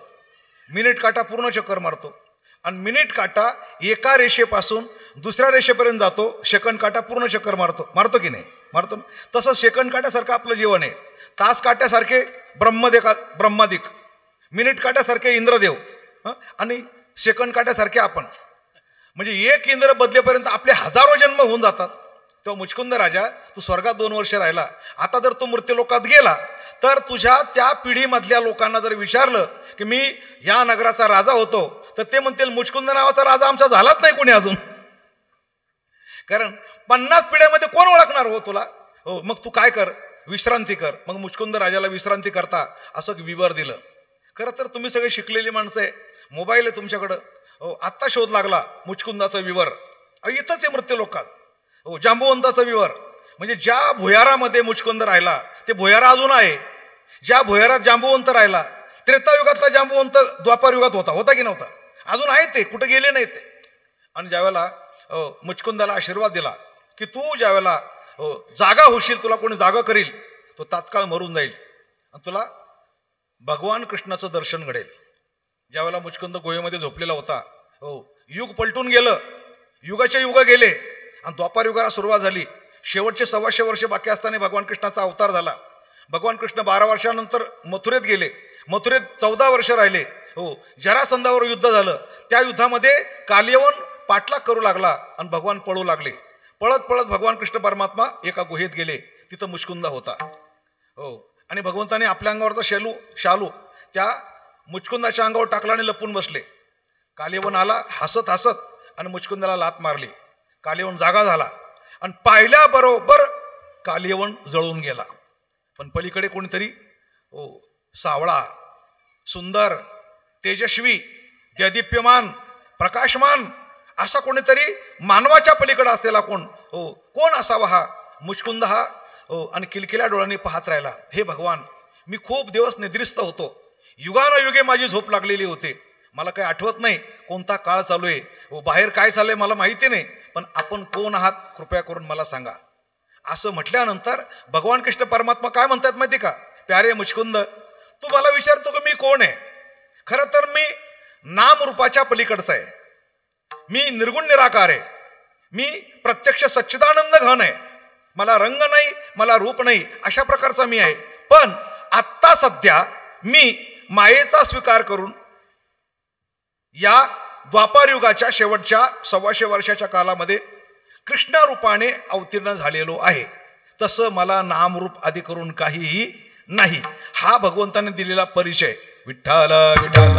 Speaker 1: मिनिट काटा पूर्ण चक्कर मारतो, आणि मिनिट काटा एका रेषेपासून दुसऱ्या रेषेपर्यंत जातो, सेकंड काटा पूर्ण चक्कर मारतो की नाही? मारतो. तसं सेकंड काट्यासारखं आपलं जीवन आहे. तास काट्यासारखे ब्रह्मादिक, मिनिट काट्यासारखे इंद्रदेव, आणि सेकंड काट्यासारखे आपण. म्हणजे एक इंद्र बदलेपर्यंत आपले हजारो जन्म होऊन जातात. तेव्हा मुचकुंद राजा तू स्वर्गात 2 वर्ष राहिला, आता जर तू मृत्यूलोकात गेला तर तुझ्या त्या पिढीमधल्या लोकांना जर विचारलं की मी या नगराचा राजा होतो, तर ते म्हणतील मुचकुंद नावाचा राजा आमचा झालाच नाही कोणी अजून. कारण 50 पिढ्यामध्ये कोण ओळखणार हो तुला? हो मग तू काय कर, विश्रांती कर. मग मुचकुंद राजाला विश्रांती करता असं विवर दिलं. खरं तर तुम्ही सगळे शिकलेली माणसं आहे, मोबाईल आहे तुमच्याकडं. हो आत्ता शोध लागला मुचकुंदाचा विवर, इथंच आहे मृत्यूलोकात. हो जांबुवंताचा विवर, म्हणजे ज्या भुयारामध्ये मुचकुंद राहिला ते भुयारा अजून आहे. ज्या भुयारात जांबुवंत राहिला, त्रेतायुगातला जांबुवंत द्वापार युगात होता की नव्हता? अजून आहे ते, कुठे गेले नाही ते. आणि ज्यावेळेला मुचकुंदाला आशीर्वाद दिला की तू ज्यावेळेला जागा होशील, तुला कोणी जागा करील, तो तात्काळ मरून जाईल आणि तुला भगवान कृष्णाचं दर्शन घडेल. ज्यावेळेला मुचकुंद गुहेमध्ये झोपलेला होता, हो युग पलटून गेलं, युगाचे युग गेले आणि द्वापार युगाला सुरुवात झाली. शेवटचे 125 वर्ष बाकी असताना भगवान कृष्णाचा अवतार झाला. भगवान कृष्ण 12 वर्षानंतर मथुरेत गेले, मथुरेत 14 वर्ष राहिले. हो जरासंधावर युद्ध झालं, त्या युद्धामध्ये कालियवन पाठलाग करू लागला आणि भगवान पळू लागले. पळत पळत भगवान कृष्ण परमात्मा एका गुहेत गेले, तिथं मुचकुंद होता. हो आणि भगवंताने आपल्या अंगावरचा शालू त्या मुचकुंदाच्या अंगावर टाकला आणि लपून बसले. कालियवन आला हसत हसत आणि मुचकुंदाला लात मारली. कालियवन जागा झाला आणि पाहिल्याबरोबर कालियवन जळून गेला. पण पलीकडे कोणीतरी सावळा, सुंदर, तेजस्वी, देदीप्यमान, प्रकाशमान असा कोणीतरी मानवाच्या पलीकडे असलेला कोण असावा हा मुचकुंद हा. आणि किलकिल्या डोळ्यांनी पाहत राहिला. हे भगवान, मी खूप दिवस निद्रिस्त होतो, युगानुयुगे माझी झोप लागलेली होती, मला काही आठवत नाही कोणता काळ चालू आहे, बाहेर काय चालू आहे मला माहिती नाही, पण आपण कोण आहात कृपया करून मला सांगा. असं म्हटल्यानंतर भगवान कृष्ण परमात्मा काय म्हणतात माहिती का? प्यारे मुचकुंद, तू मला विचारतो की मी कोण आहे? खरं तर मी नामरूपाच्या पलीकडचा आहे, मी निर्गुण निराकार आहे, मी प्रत्यक्ष सच्चिदानंद घन आहे. मला रंग नाही, मला रूप नाही, अशा प्रकारचा मी आहे. पण आत्ता सध्या मी मायेचा स्वीकार करून या द्वापार युगाच्या शेवटच्या 125 वर्षाच्या कालामध्ये कृष्ण रूपाने अवतीर्ण झालेलो आहे. तसं मला नामरूप आदी करून काहीही नाही. हा भगवंताने दिलेला परिचय. विठ्ठल विठ्ठल.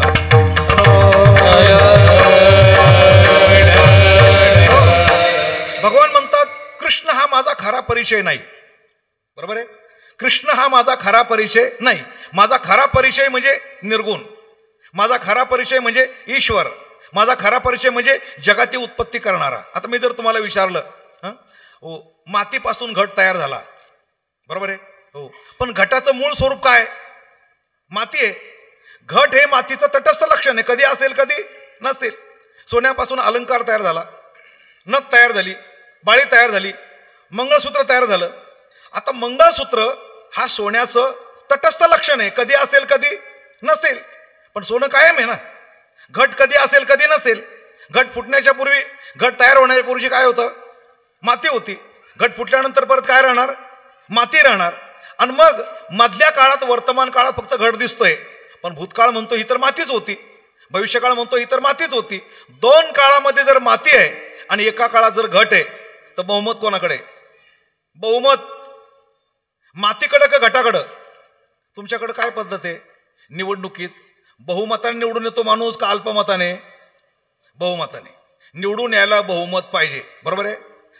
Speaker 1: भगवान म्हणतात कृष्ण हा माझा खरा परिचय नाही. बरोबर आहे, कृष्ण हा माझा खरा परिचय नाही. माझा खरा परिचय म्हणजे निर्गुण, माझा खरा परिचय म्हणजे ईश्वर, माझा खरा परिचय म्हणजे जगाची उत्पत्ती करणारा. आता मी जर तुम्हाला विचारलं, मातीपासून घट तयार झाला, बरोबर आहे, हो, पण घटाचं मूळ स्वरूप काय? माती आहे. घट हे मातीचं तटस्थ लक्षण आहे, कधी असेल कधी नसेल. सोन्यापासून अलंकार तयार झाला, नथ तयार झाली, बाळी तयार झाली, मंगळसूत्र तयार झालं. आता मंगळसूत्र हा सोन्याचं तटस्थ लक्षण आहे, कधी असेल कधी नसेल, पण सोनं कायम आहे ना. घट कधी असेल कधी नसेल. घट फुटण्याच्या पूर्वी, घट तयार होण्याच्या पूर्वी काय होतं? माती होती. घट फुटल्यानंतर परत काय राहणार? माती राहणार. आणि मग मधल्या काळात, वर्तमान काळात फक्त घट दिसतोय, पण भूतकाळ म्हणतो ही तर मातीच होती, भविष्यकाळ म्हणतो ही तर मातीच होती. दोन काळामध्ये जर माती आहे आणि एका काळात जर घट आहे, तर बहुमत कोणाकडे? बहुमत मातीकडे का घटाकडं? तुमच्याकडे काय पद्धत आहे निवडणुकीत? बहुमताने निवडून येतो माणूस का अल्पमताने? बहुमताने. निवडून यायला बहुमत पाहिजे, बरोबर आहे.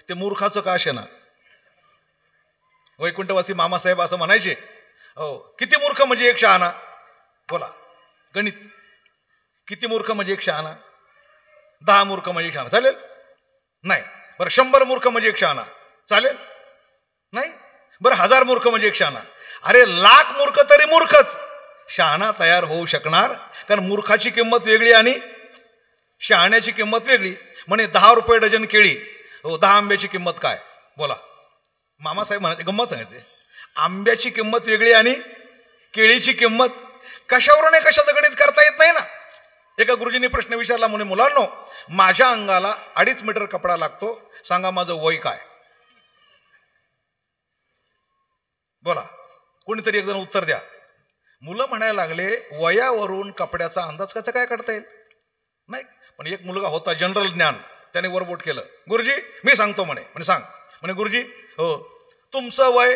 Speaker 1: ते मूर्खाचं का असे ना. वैकुंठवासी मामासाहेब असं म्हणायचे, हो किती मूर्ख म्हणजे एक शहाणा. बोला गणित, किती मूर्ख म्हणजे एक शहाणा. 10 मूर्ख म्हणजे एक शहाणा चालेल नाही. बरं 100 मूर्ख म्हणजे एक शहाणा चालेल नाही. बरं 1000 मूर्ख म्हणजे एक शहाणा. अरे 1,00,000 मूर्ख तरी मूर्खच, शहाणा तयार होऊ शकणार. कारण मूर्खाची किंमत वेगळी आणि शहाण्याची किंमत वेगळी. म्हणे 10 रुपये डझन केळी, हो 10 आंब्याची किंमत काय. बोला मामासाहेब म्हणायचे, गंमत सांगितले, आंब्याची किंमत वेगळी आणि केळीची किंमत. कशावरून कशाचं गणित करता येत नाही ना. एका गुरुजींनी प्रश्न विचारला, म्हणे मुलांनो माझ्या अंगाला 2.5 मीटर कपडा लागतो, सांगा माझं वय काय. बोला कोणीतरी एक जण उत्तर द्या. मुलं म्हणायला लागले, वयावरून कपड्याचा अंदाज कसा काय काढता येईल. नाही पण एक मुलगा होता जनरल ज्ञान, त्याने वरबोट केलं, गुरुजी मी सांगतो म्हणे. म्हणे सांग. म्हणे गुरुजी हो तुमचं वय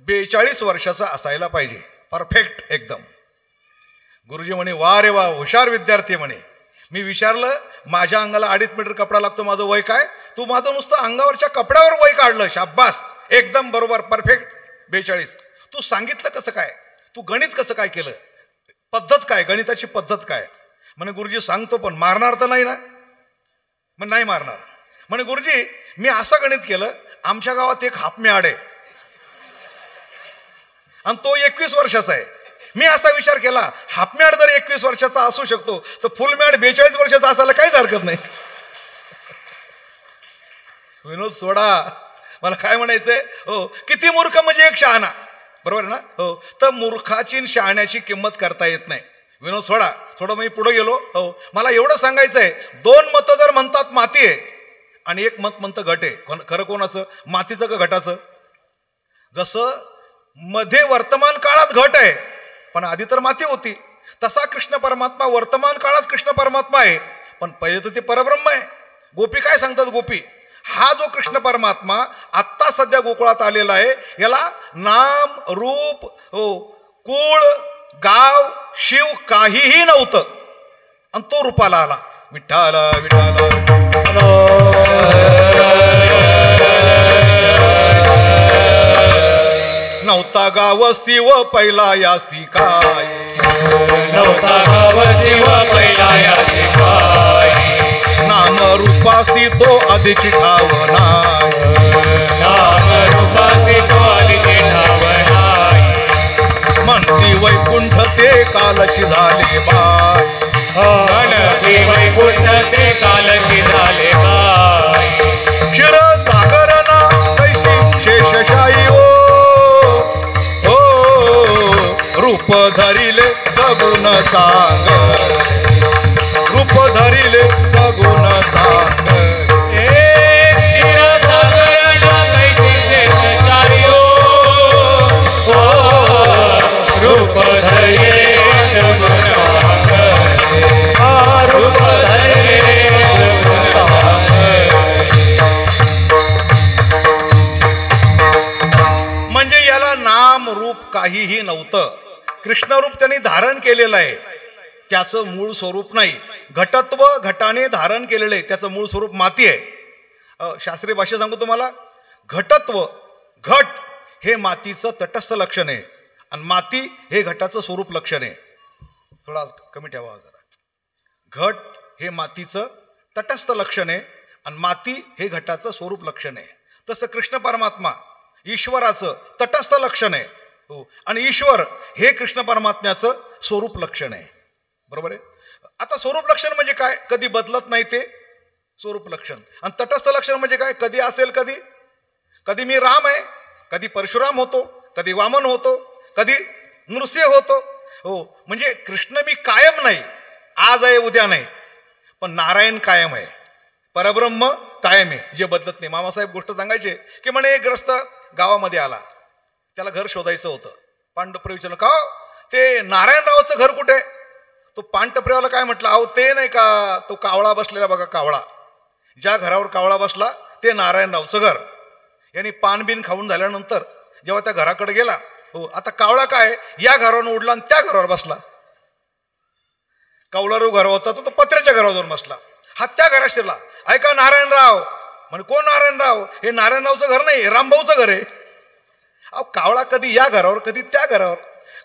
Speaker 1: 42 वर्षाचं असायला पाहिजे, परफेक्ट एकदम. गुरुजी म्हणे वा रे वा, हुशार विद्यार्थी म्हणे. मी विचारलं माझ्या अंगाला 2.5 मीटर कपडा लागतो, माझं वय काय. तू माझं नुसतं अंगावरच्या कपड्यावर वय काढलं, शाब्बास एकदम बरोबर परफेक्ट 42. तू सांगितलं कसं काय, तू गणित कसं काय केलं, पद्धत काय, गणिताची पद्धत काय. म्हणे गुरुजी सांगतो पण मारणार तर नाही ना. मग नाही मारणार. म्हणे गुरुजी मी असं गणित केलं, आमच्या गावात एक हापमेआड आहे आणि तो 21 वर्षाचा आहे. मी असा विचार केला, हाफमॅड जर 21 वर्षाचा असू शकतो तर फुलमॅड 42 वर्षाचा असायला काहीच हरकत नाही. विनोद सोडा, मला काय म्हणायचंय, हो किती मूर्ख म्हणजे एक शहाणा, बरोबर ना. हो तर मूर्खाची शहाण्याची किंमत करता येत नाही. विनोद सोडा, थोडं मी पुढे गेलो. हो मला एवढं सांगायचंय, 2 मतं जर म्हणतात माती आहे आणि 1 मत म्हणतं घट आहे, खरं कोणाचं, मातीचं का घटाचं. जसं मध्ये वर्तमान काळात घट आहे पण आधी तर माती होती, तसा कृष्ण परमात्मा वर्तमान काळात कृष्ण परमात्मा आहे पण पहिले तर ते परब्रह्म आहे. गोपी काय सांगतात, गोपी हा जो कृष्ण परमात्मा आत्ता सध्या गोकुळात आलेला आहे, याला नाम रूप हो कुळ गाव शिव काहीही नव्हतं आणि तो रूपाला आला. विठ्ठल विठ्ठल नव्हता गाव शिव पहिला यासी काय,
Speaker 2: नव्हता गाव शिव पहिला यासी काय,
Speaker 1: नाम रूपासी तो अधिक ठावनाय,
Speaker 2: नाम रूपासी तो अधिक ठावनाय,
Speaker 1: म्हणती वैकुंठ ते कालची झाले बाय,
Speaker 2: म्हणती वैकुंठ ते कालची झाले बाय,
Speaker 1: क्षीर सागर ना कैशी शेषशाही रूप धरिले सगुण चांग, रूप धरिले सगुण चांग,
Speaker 2: रूप धरिले सगुण चांग, रूप धरिले सगुण चांग.
Speaker 1: म्हणजे याला नाम रूप काहीही नव्हतं, कृष्णरूप त्यांनी धारण केलेलं आहे, त्याचं मूळ स्वरूप नाही. घटत्व घटाने धारण केलेलं आहे, त्याचं मूळ स्वरूप माती आहे. शास्त्रीय भाषा सांगू तुम्हाला, घटत्व घट हे मातीचं तटस्थ लक्षण आहे आणि माती हे घटाचं स्वरूप लक्षण आहे. थोडा कमी ठेवा जरा. घट हे मातीचं तटस्थ लक्षण आहे आणि माती हे घटाचं स्वरूप लक्षण आहे. तसं कृष्ण परमात्मा ईश्वराचं तटस्थ लक्षण आहे हो, आणि ईश्वर हे कृष्ण परमात्म्याचं स्वरूप लक्षण आहे, बरोबर आहे. आता स्वरूप लक्षण म्हणजे काय, कधी बदलत नाही ते स्वरूप लक्षण. आणि तटस्थ लक्षण म्हणजे काय, कधी असेल कधी. कधी मी राम आहे, कधी परशुराम होतो, कधी वामन होतो, कधी नृसिंह होतो हो. म्हणजे कृष्ण मी कायम नाही, आज आहे उद्या नाही, पण नारायण कायम आहे, परब्रह्म कायम आहे, जे बदलत नाही. मामासाहेब गोष्ट सांगायचे की म्हणे एक ग्रस्त गावामध्ये आला, त्याला घर शोधायचं होतं. पांडुप्रे विचारलं का ते नारायणरावचं घर कुठे. तो पांडुप्रेवाला काय म्हटलं, अहो ते नाही का तो कावळा बसलेला बघा, कावळा, ज्या घरावर कावळा बसला ते नारायणरावचं घर. यांनी पानबिन खाऊन झाल्यानंतर जेव्हा त्या घराकडे गेला हो, आता कावळा काय या घरावर उडला आणि त्या घरावर बसला. कावळारू घर होता तो पत्र्याच्या घरावर जाऊन बसला. हत्या घरात शिरला. ऐका नारायणराव म्हणे, कोण नारायणराव? हे नारायणरावचं घर नाही, हे रामभाऊचं घर आहे. अहो, कावळा कधी या घरावर कधी त्या घरावर.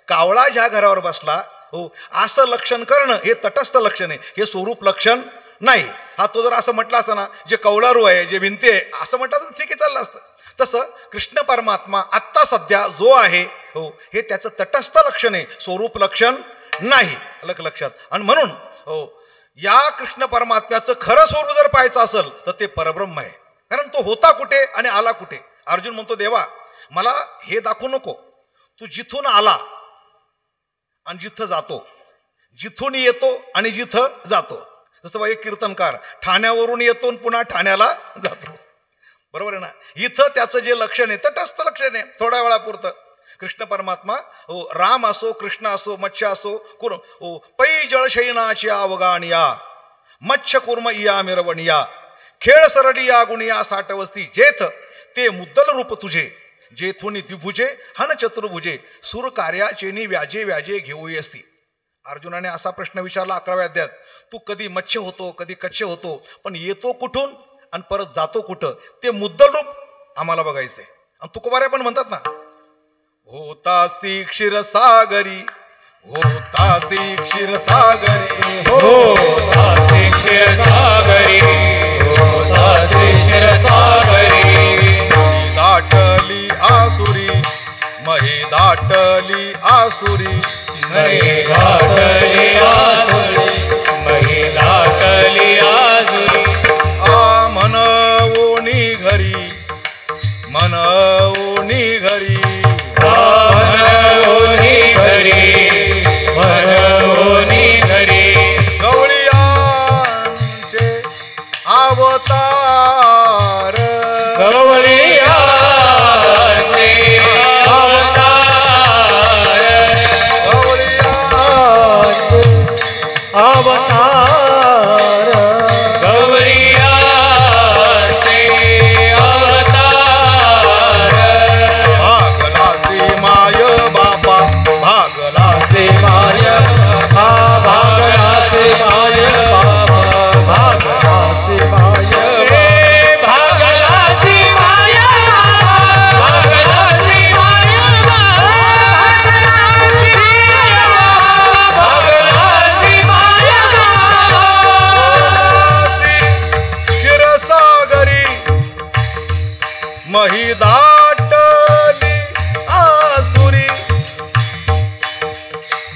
Speaker 1: कावळा ज्या घरावर बसला, हो, असं लक्षण करणं हे तटस्थ लक्षण आहे, हे स्वरूप लक्षण नाही. हा तो जर असं म्हटलं असतं ना, जे कौलारू आहे, जे भिंती आहे, असं म्हटलं तर ठीक आहे, चाललं असतं. तसं कृष्ण परमात्मा आत्ता सध्या जो आहे, हो, हे त्याचं तटस्थ लक्षण आहे, स्वरूप लक्षण नाही. लक्षात. आणि म्हणून हो, या कृष्ण परमात्म्याचं खरं स्वरूप जर पाहायचं असेल तर ते परब्रह्म आहे. कारण तो होता कुठे आणि आला कुठे. अर्जुन म्हणतो, देवा मला हे दाखवू नको, तू जिथून आला आणि जिथं जातो, जिथून येतो आणि जिथं जातो. जसं बा एक कीर्तनकार ठाण्यावरून येतो आणि पुन्हा ठाण्याला जातो, बरोबर आहे ना. इथं त्याचं जे लक्षण आहे तटस्थ लक्षण आहे, थोड्या वेळापुरतं. कृष्ण परमात्मा हो, राम असो, कृष्ण असो, मत्स्य असो, कुर्म हो, पै जळशयनाची अवगाणिया मच्छ कुर्म इया मिरवणिया खेळ सरडिया गुणिया साठवसी जेथ ते मुद्दल रूप तुझे जेथुनी द्विभुजे हन चतुर्भुजे सूर कार्याचेनी व्याजे व्याजे घेऊ येसी. अर्जुनाने असा प्रश्न विचारला 11व्या अध्यायात, तू कधी मत्स्य होतो, कधी कच्छ होतो, पण येतो कुठून आणि परत जातो कुठं, ते मुद्दल रूप आम्हाला बघायचंय. आणि तुकोबारे पण म्हणतात ना, होतासी क्षीरसागरी, होतासी क्षीरसागरी,
Speaker 2: होतासी क्षीरसागरी, होतासी क्षीरसागरी.
Speaker 1: दाटली आसुरी, मही दाटली आसुरी,
Speaker 2: मही दाटली आसुरी, मही दाटली आसुरी.
Speaker 1: आ मनवोनी घरी, मनवोनी घरी,
Speaker 2: मनवोनी घरी, मनवोनी घरी.
Speaker 1: गवळियांचे अवतार,
Speaker 2: गवळियांचे अवतार,
Speaker 1: गवळियांचे
Speaker 3: अवतार,
Speaker 2: गवळियांचे अवतार.
Speaker 1: भागलासी माय बापा, भागलासी
Speaker 3: माय बाबा, भागलासी माय बाबा, भागलासी माय
Speaker 2: भागलासी माया, भागलासी माया, भागलासी माया.
Speaker 1: क्षीरसागरी, मही दाटली आसुरी,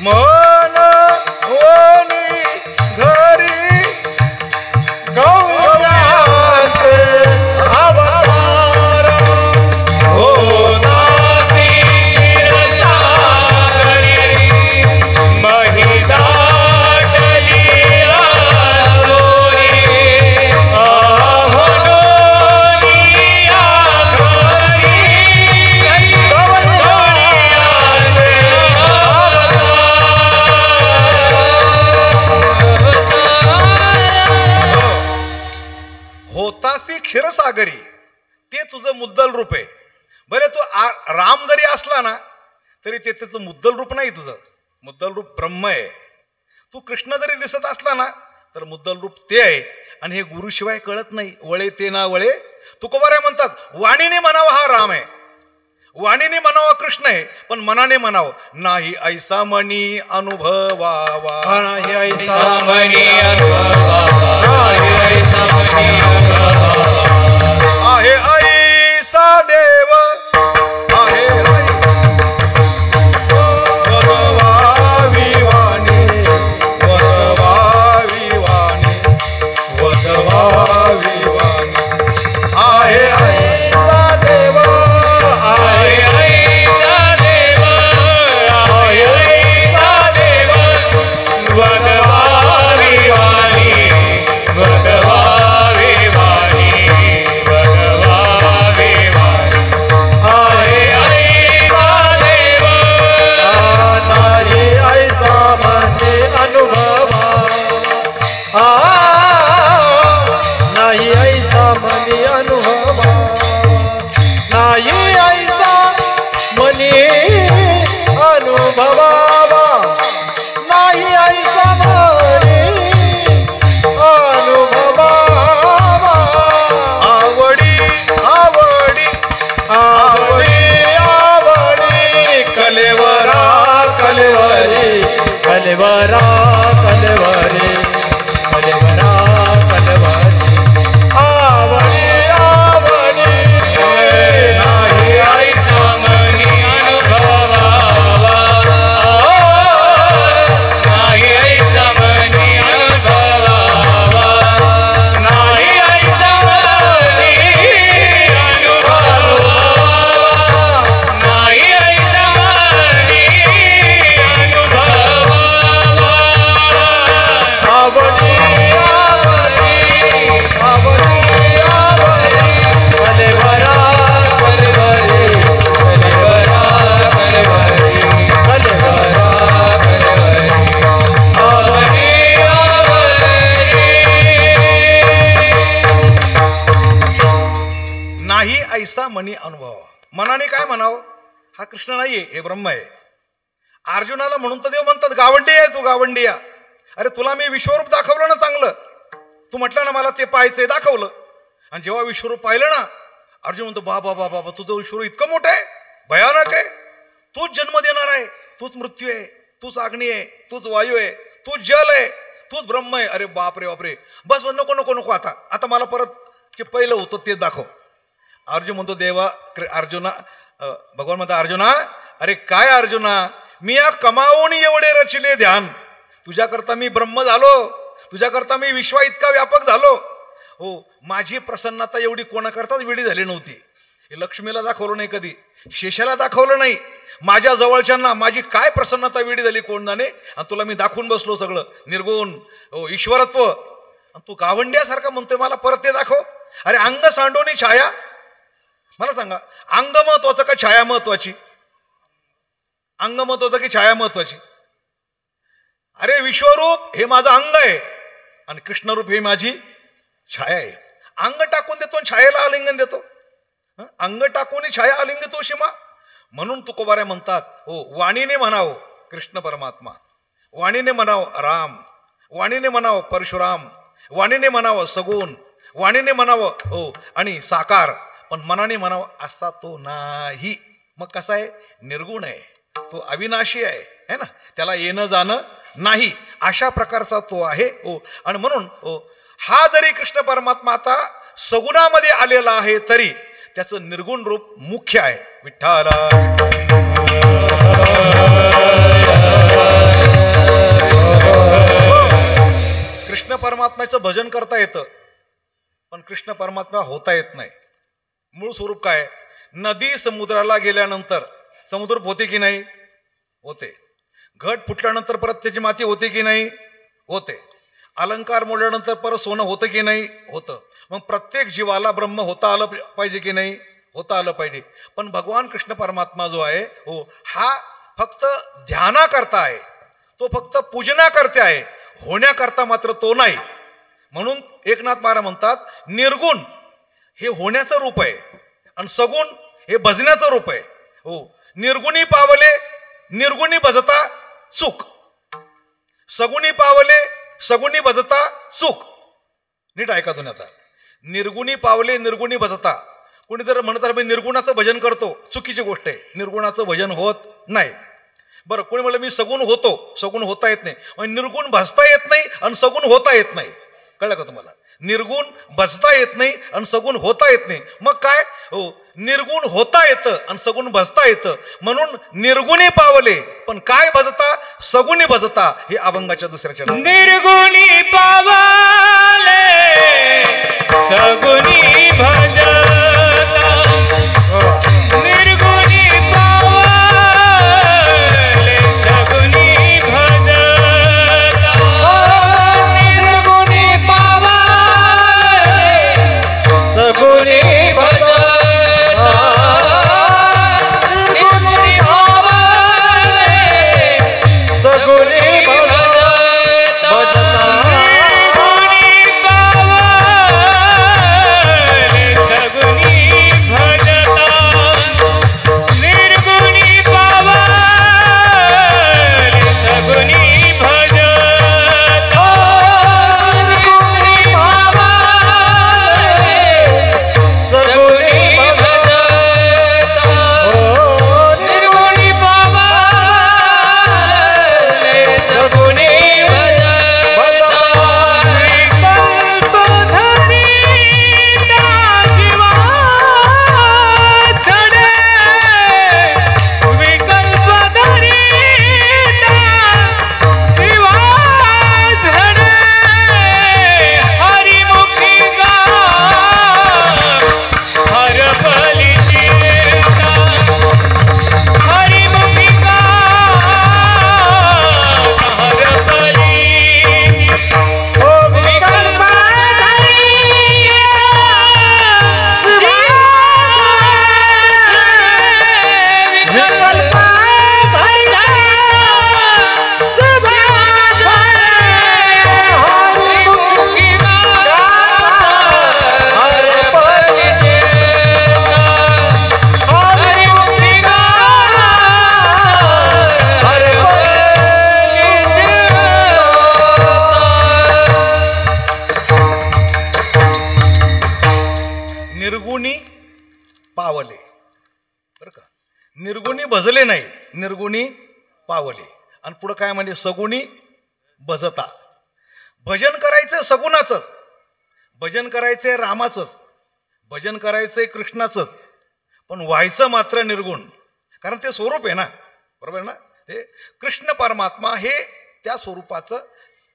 Speaker 1: मनवोनी घरी,
Speaker 3: गवळ्यांचे अवतार,
Speaker 2: होतासी क्षीरसागरी, मही दाटली आसुरी, आव्हानोनी आघारी. गवळियांचे
Speaker 1: होतासी क्षीरसागरी, ते तुझं मुद्दल रूप आहे. बरे तू राम जरी असला ना तरी ते त्याचं मुद्दल रूप नाही, तुझं मुद्दल रूप ब्रह्म आहे. तू कृष्ण जरी दिसत असला ना तर मुद्दल रूप ते आहे. आणि हे गुरुशिवाय कळत नाही. वळे ते ना वळे. तुकोबारे म्हणतात, वाणीने म्हणावा हा राम आहे, वाणीने म्हणावा कृष्ण आहे, पण मनाने म्हणावं नाही ऐसा मनी अनुभवावा.
Speaker 3: हे ऐसा
Speaker 2: सामनी अनुभवावा, ऐसा मनी अनुभवावा.
Speaker 1: आहे ऐसा देव, आहे वदवावी वाणी, वदवावी वाणी, वदवावी वाणी. आहे ऐसा देव,
Speaker 2: आहे ऐसा देव, आहे ऐसा देव, वदवावी वाणी, वदवावी
Speaker 1: ऐसा मनी अनुभव. मनाने काय म्हणावं, हा कृष्ण नाहीये, हे ब्रह्म आहे. अर्जुनाला म्हणून तर देव म्हणतात गावंडी आहे तू, गावंडी या. अरे तुला मी विश्वरूप दाखवलं ना चांगलं, तू म्हटलं ना मला ते पाहायचंय, दाखवलं. आणि जेव्हा विश्वरूप पाहिलं ना, अर्जुन म्हणतो बाबा बाबा बाबा तुझं विश्वरूप इतकं मोठं आहे, भयानक आहे. तूच जन्म देणार आहे, तूच मृत्यू आहे, तूच अग्नी आहे, तूच वायू आहे, तूच जल आहे, तूच ब्रह्म आहे. अरे बापरे बापरे, बस नको नको नको, आता मला परत जे पहिलं होतं ते दाखव. अर्जुन म्हणतो देवा, अर्जुना, भगवान म्हणतो अर्जुना, अरे काय अर्जुना, मी या कमावून एवढे रचिले ध्यान, तुझ्याकरता मी ब्रह्म झालो, तुझ्याकरता मी विश्वा इतका व्यापक झालो. हो, माझी प्रसन्नता एवढी कोणाकरताच वेळी झाली नव्हती. हे लक्ष्मीला दाखवलं नाही, कधी शेषाला दाखवलं नाही, माझ्या जवळच्यांना माझी काय प्रसन्नता वेळी झाली कोण जाणे. आणि तुला मी दाखवून बसलो सगळं निर्गुण, हो ईश्वरत्व, आणि तू गावंड्यासारखा म्हणतोय मला परत ते दाखव. अरे अंग सांडोनी छाया, मला सांगा अंग महत्वाचं का छाया महत्वाची? अंग महत्वाचं की छाया महत्वाची? अरे विश्वरूप हे माझं अंग आहे आणि कृष्णरूप हे माझी छाया आहे. अंग टाकून देतो आणि छायेला आलिंगन देतो. अंग टाकून छाया आलिंग देतो शिमा. म्हणून तुकोबारे म्हणतात, हो वाणीने म्हणावं कृष्ण परमात्मा, वाणीने म्हणावं राम, वाणीने म्हणावं परशुराम, वाणीने म्हणावं सगुण, वाणीने म्हणावं हो आणि साकार, पण मनाने म्हणावं असा तो नाही. मग कसा आहे? निर्गुण आहे, तो अविनाशी आहे, है ना, त्याला येणं जाणं नाही, अशा प्रकारचा तो आहे. हो, आणि म्हणून हो हा जरी कृष्ण परमात्मा आता सगुणामध्ये आलेला आहे तरी त्याचं निर्गुण रूप मुख्य आहे. विठ्ठला कृष्ण परमात्म्याचं भजन करता येतं, पण कृष्ण परमात्मा होता येत नाही. मूळ स्वरूप काय? नदी समुद्राला गेल्यानंतर समुद्र होते की नाही? होते. घट फुटल्यानंतर परत त्याची माती होते की नाही? होते. अलंकार मोडल्यानंतर परत सोनं होतं की नाही? होतं. मग प्रत्येक जीवाला ब्रह्म होता आलं पाहिजे की नाही? होता आलं पाहिजे. पण भगवान कृष्ण परमात्मा जो आहे हो हा फक्त ध्यानाकरता आहे, तो फक्त पूजनाकरता आहे, होण्याकरता मात्र तो नाही. म्हणून एकनाथ महाराज म्हणतात निर्गुण हे होण्याचं रूप आहे आणि सगुण हे भजण्याचं रूप आहे. हो, निर्गुणी पावले निर्गुणी भजता सुख, सगुणी पावले सगुणी भजता सुख. नीट ऐका तुम्ही आता, निर्गुणी पावले निर्गुणी भजता. कोणी जर म्हणत मी निर्गुणाचं भजन करतो, चुकीची गोष्ट आहे, निर्गुणाचं भजन होत नाही. बरं, कोणी म्हणलं मी सगुण होतो, सगुण होता येत नाही, निर्गुण भजता येत नाही आणि सगुण होता येत नाही. कळलं का तुम्हाला? निर्गुण भजता येत नाही आणि सगुण होता येत नाही. मग काय? हो, निर्गुण होता येतं आणि सगुण भजता येतं. म्हणून निर्गुणी पावले पण काय भजता? सगुणी भजता. हे अभंगाच्या दुसऱ्या चरणात
Speaker 2: निर्गुणी पावले सगुणी भजता, निर्गुणी पावले सगुणी भजता, निर्गुणी पावले
Speaker 3: सगुणी भजता,
Speaker 2: निर्गुणी पावले
Speaker 3: सगुणी भजता,
Speaker 2: निर्गुणी पावले
Speaker 1: निर्गुणी पावले. बरं का, निर्गुणी भजले नाही, निर्गुणी पावले. आणि पुढं काय म्हणजे सगुणी भजता. भजन करायचं सगुणाचं, भजन करायचंय रामाचंच, भजन करायचंय कृष्णाचंच, पण व्हायचं मात्र निर्गुण. कारण ते स्वरूप आहे ना, बरोबर ना. ते कृष्ण परमात्मा हे त्या स्वरूपाचं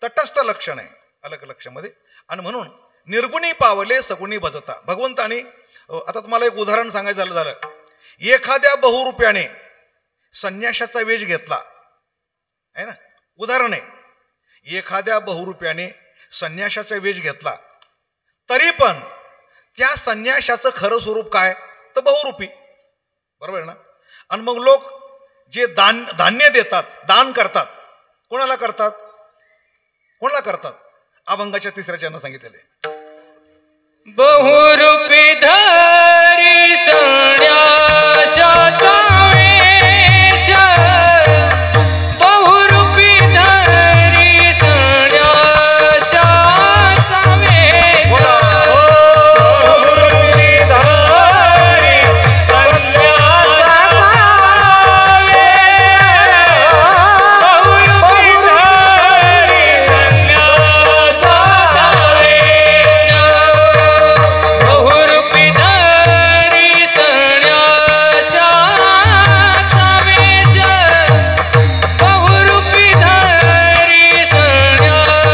Speaker 1: तटस्थ लक्षण आहे, अलग लक्षामध्ये. आणि म्हणून निर्गुणी पावले सगुणी भजता. भगवंतानी आता तुम्हाला एक उदाहरण सांगायचं झालं, एखाद्या बहुरूप्याने संन्यासाचा वेश घेतला आहे ना, उदाहरण आहे. एखाद्या बहुरूप्याने संन्यासाचा वेश घेतला तरी पण त्या संन्यासाचं खरं स्वरूप काय, तर बहुरूपी, बरोबर आहे ना. आणि मग लोक जे धान्य देतात, दान करतात, कोणाला करतात, कोणाला करतात, अभंगाच्या 3ऱ्या चरणात सांगितलेले.
Speaker 2: बहुरूपी धरी संन्यासाचा वेश, बहुरूपी धरी संन्यासाचा वेश,
Speaker 3: बहुरूपी धरी संन्यासाचा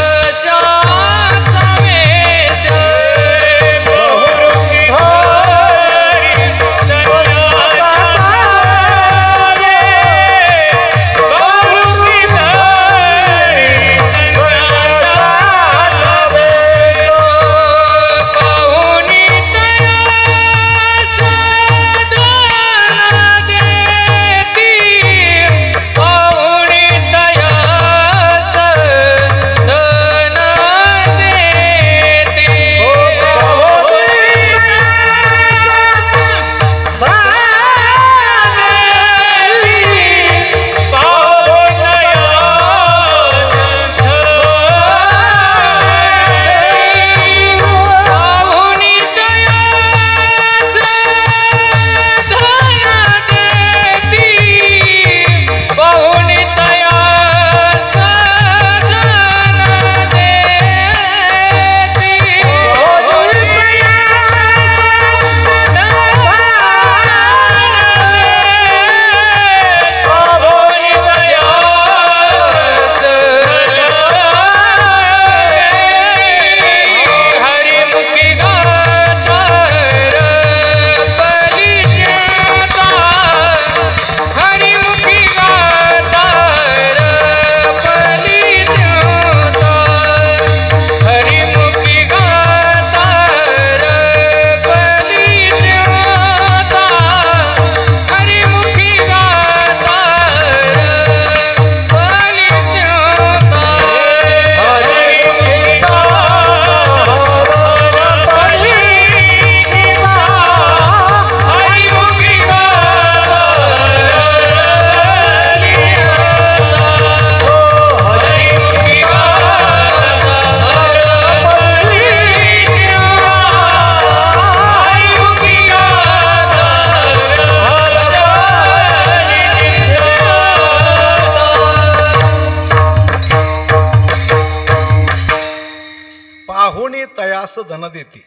Speaker 1: तयास धन देते.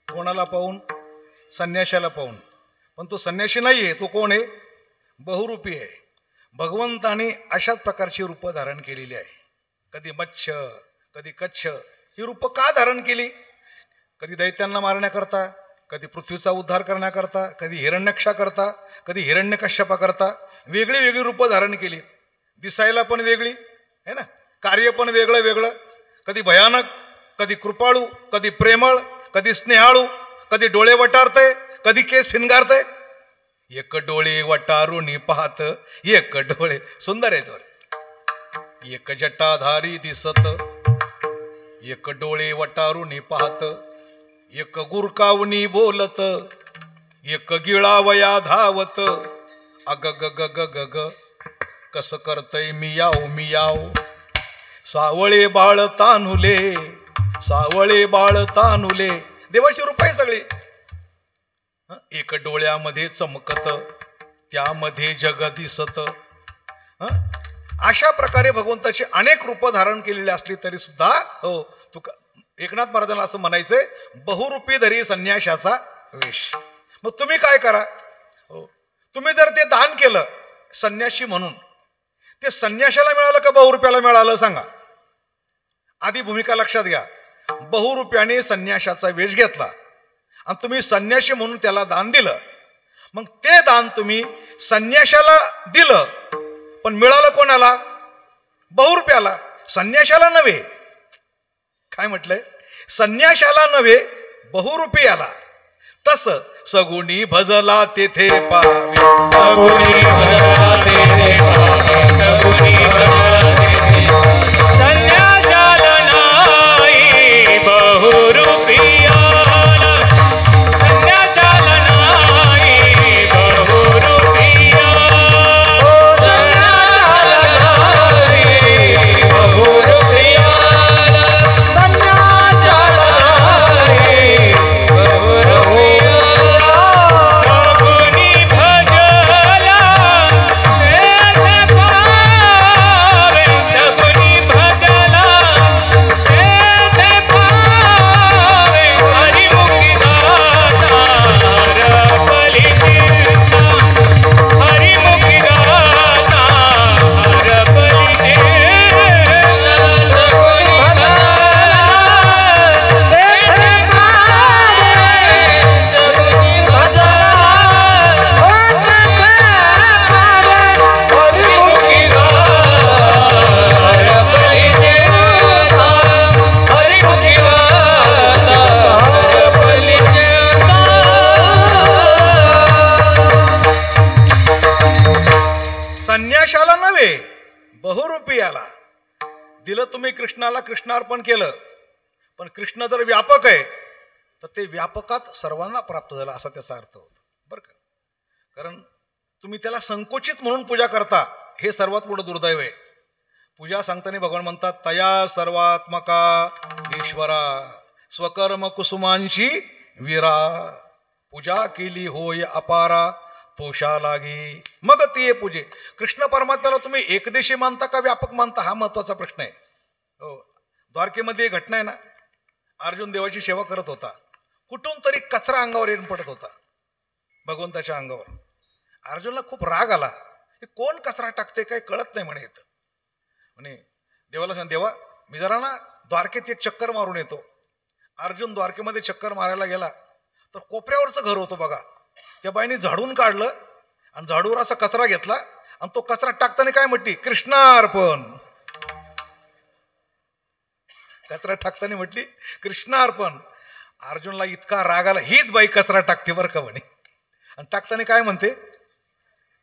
Speaker 1: कोणाला पाहून, संन्याशाला पाहून. पण तो संन्याशी नाही आहे, तो कोण आहे, बहुरूपी आहे. भगवंताने अशाच प्रकारची रूपं धारण केलेली आहे. कधी मत्स्य, कधी कच्छ, ही रूपं का धारण केली, कधी दैत्यांना मारण्याकरता, कधी पृथ्वीचा उद्धार करण्याकरता, कधी हिरण्यक्षाकरता, कधी हिरण्यकश्यपाकरता वेगळी वेगळी रूपं धारण केली. दिसायला पण वेगळी आहे ना, कार्य पण वेगळं वेगळं, कधी भयानक, कधी कृपाळू, कधी प्रेमळ, कधी स्नेहाळू, कधी डोळे वटारते, कधी केस फिनगारते. एक डोळे वटारुणी पाहत, एक डोळे सुंदर आहे तर, एक जटाधारी दिसत, एक डोळे वटारुणी पाहत, एक गुरकावणी बोलत, एक गिळावया धावत. अग ग ग ग ग ग कस करतय मियाव मियाव. सावळे बाळ तानुले, सावळे बाळ तानुले. देवाची रूप आहे सगळी. एक डोळ्यामध्ये चमकत त्यामध्ये जग दिसत. अशा प्रकारे भगवंताची अनेक रूप धारण केलेली असली तरी सुद्धा हो एकनाथ महाराजांना असं म्हणायचंय, बहुरूपी धरी संन्याशाचा वेश. मग तुम्ही काय करा, तुम्ही जर ते दान केलं संन्याशी म्हणून, ते संन्याशाला मिळालं का बहुरूप्याला मिळालं सांगा. आधी भूमिका लक्षात घ्या. बहुरूप्याने संन्याशाचा वेश घेतला आणि तुम्ही संन्याशी म्हणून त्याला दान दिलं. मग ते दान तुम्ही संन्याशाला दिलं, पण मिळालं कोणाला? बहुरूप्याला, संन्याशाला नव्हे. काय म्हटलंय? संन्याशाला नव्हे, बहुरूपियाला. तस सगुणी भजला तेथे पावे,
Speaker 2: सगुणी भजला तेथे पावे, सगुणी भजला तेथे पावे. संन्याशाला नाही बहुरूपियाला, संन्याशाला नाही बहुरूपियाला, संन्याशाला नाही बहुरूपियाला, संन्याशाला नाही बहुरूपियाला. सगुणी भजला तेथे पावे, सगुणी भजला तेथे पावे. हरिमुखी दाता हरपली चिंता, हरिमुखी दाता हरपली चिंता. सगुणी भजला तेथे पावे, सगुणी भजला तेथे पावे. हरिमुखी दाता हरपली चिंता, हरिमुखी दाता हरपली चिंता.
Speaker 1: संन्याशाला नव्हे बहुरूपियाला दिलं. तुम्ही कृष्णाला कृष्णार्पण केलं, पण कृष्ण जर व्यापक आहे तर ते व्यापकात सर्वांना प्राप्त झालं असा त्याचा अर्थ होतो बरं का. कारण तुम्ही त्याला संकोचित म्हणून पूजा करता, हे सर्वात मोठं दुर्दैव आहे. पूजा सांगताना भगवान म्हणतात, तया सर्वात्मका ईश्वरा स्वकर्म कुसुमांशी वीरा, पूजा केली होय अपारा तोषा लागी मग ती पूजे. कृष्ण परमात्म्याला तुम्ही एकदेशी मानता का व्यापक मानता, हा महत्वाचा प्रश्न आहे. हो, द्वारकेमध्ये एक घटना आहे ना, अर्जुन देवाची सेवा करत होता, कुठून तरी कचरा अंगावर येऊन पडत होता भगवंताच्या अंगावर. अर्जुनला खूप राग आला, हे कोण कचरा टाकते काय कळत नाही म्हणे. येतं म्हणे देवाला सांग, देवा मी जरा ना द्वारकेत एक चक्कर मारून येतो. अर्जुन द्वारकेमध्ये चक्कर मारायला गेला तर कोपऱ्यावरचं घर होतं बघा. त्या बाईने झाडून काढलं आणि झाडूवर असा कचरा घेतला आणि तो कचरा टाकताना काय म्हटली, कृष्णार्पण. कचरा टाकताना म्हटली कृष्णार्पण. अर्जुनला इतका राग आला, हीच बाई कचरा टाकते बरं का म्हणे, आणि टाकताना काय म्हणते,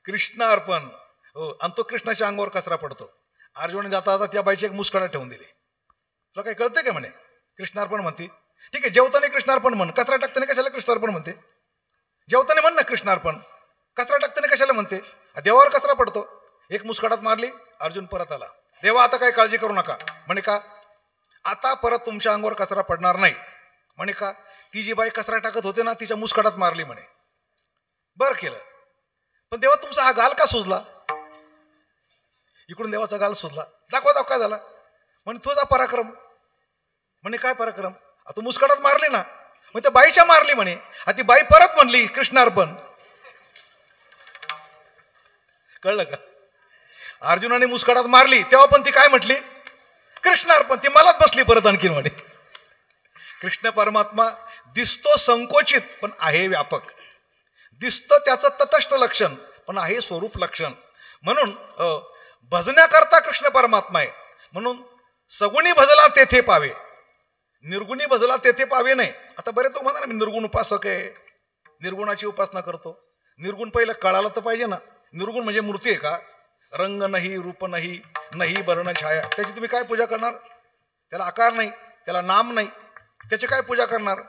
Speaker 1: कृष्णार्पण. हो, आणि तो कृष्णाच्या अंगावर कचरा पडतो. अर्जुन जाता जाता त्या बाईची एक मुस्कडा ठेवून दिली. तुला काय कळतंय का म्हणे, कृष्णार्पण म्हणते. ठीक आहे, जेवताना कृष्णार्पण म्हण, कचरा टाकताना कशाला कृष्णार्पण म्हणते? जेवताना म्हण ना कृष्णार्पण, कचरा टाकताना कशाला म्हणते? देवावर कचरा पडतो. एक मुस्कडात मारली, अर्जुन परत आला. देवा आता काय काळजी करू नका म्हणे. का? आता परत तुमच्या अंगावर कचरा पडणार नाही म्हणे. का? ती जी बाई कचरा टाकत होते ना, तिच्या मुस्कडात मारली म्हणे. बरं केलं, पण देवा तुमचा हा गाल का सुजला? इकडून देवाचा गाल सुजला. दाखवा काय झाला म्हणे, तुझा पराक्रम म्हणे. काय पराक्रम? तू मुस्कडात मारली ना, मग त्या बाईच्या मारली म्हणे. ती बाई परत म्हणली कृष्णार्पण. कळलं का? अर्जुनाने मुस्कडात मारली तेव्हा पण ती काय म्हटली, कृष्णार्पण. ती मलाच बसली परत आणखीन म्हणे. कृष्ण परमात्मा दिसतो संकोचित पण आहे व्यापक, दिसतं त्याचं तटस्थ लक्षण पण आहे स्वरूप लक्षण. म्हणून भजण्याकरता कृष्ण परमात्मा आहे. म्हणून सगुणी भजला तेथे पावे, निर्गुणी भजला तेथे पावे नाही. आता बरेच लोक म्हणतात ना, मी निर्गुण उपासक आहे, निर्गुणाची उपासना करतो. निर्गुण पहिलं कळालं तर पाहिजे ना. निर्गुण म्हणजे मूर्ती आहे का? रंग नाही, रूप नाही, नाही वर्ण छाया, त्याची तुम्ही काय पूजा करणार? त्याला आकार नाही, त्याला नाम नाही, त्याची काय पूजा करणार?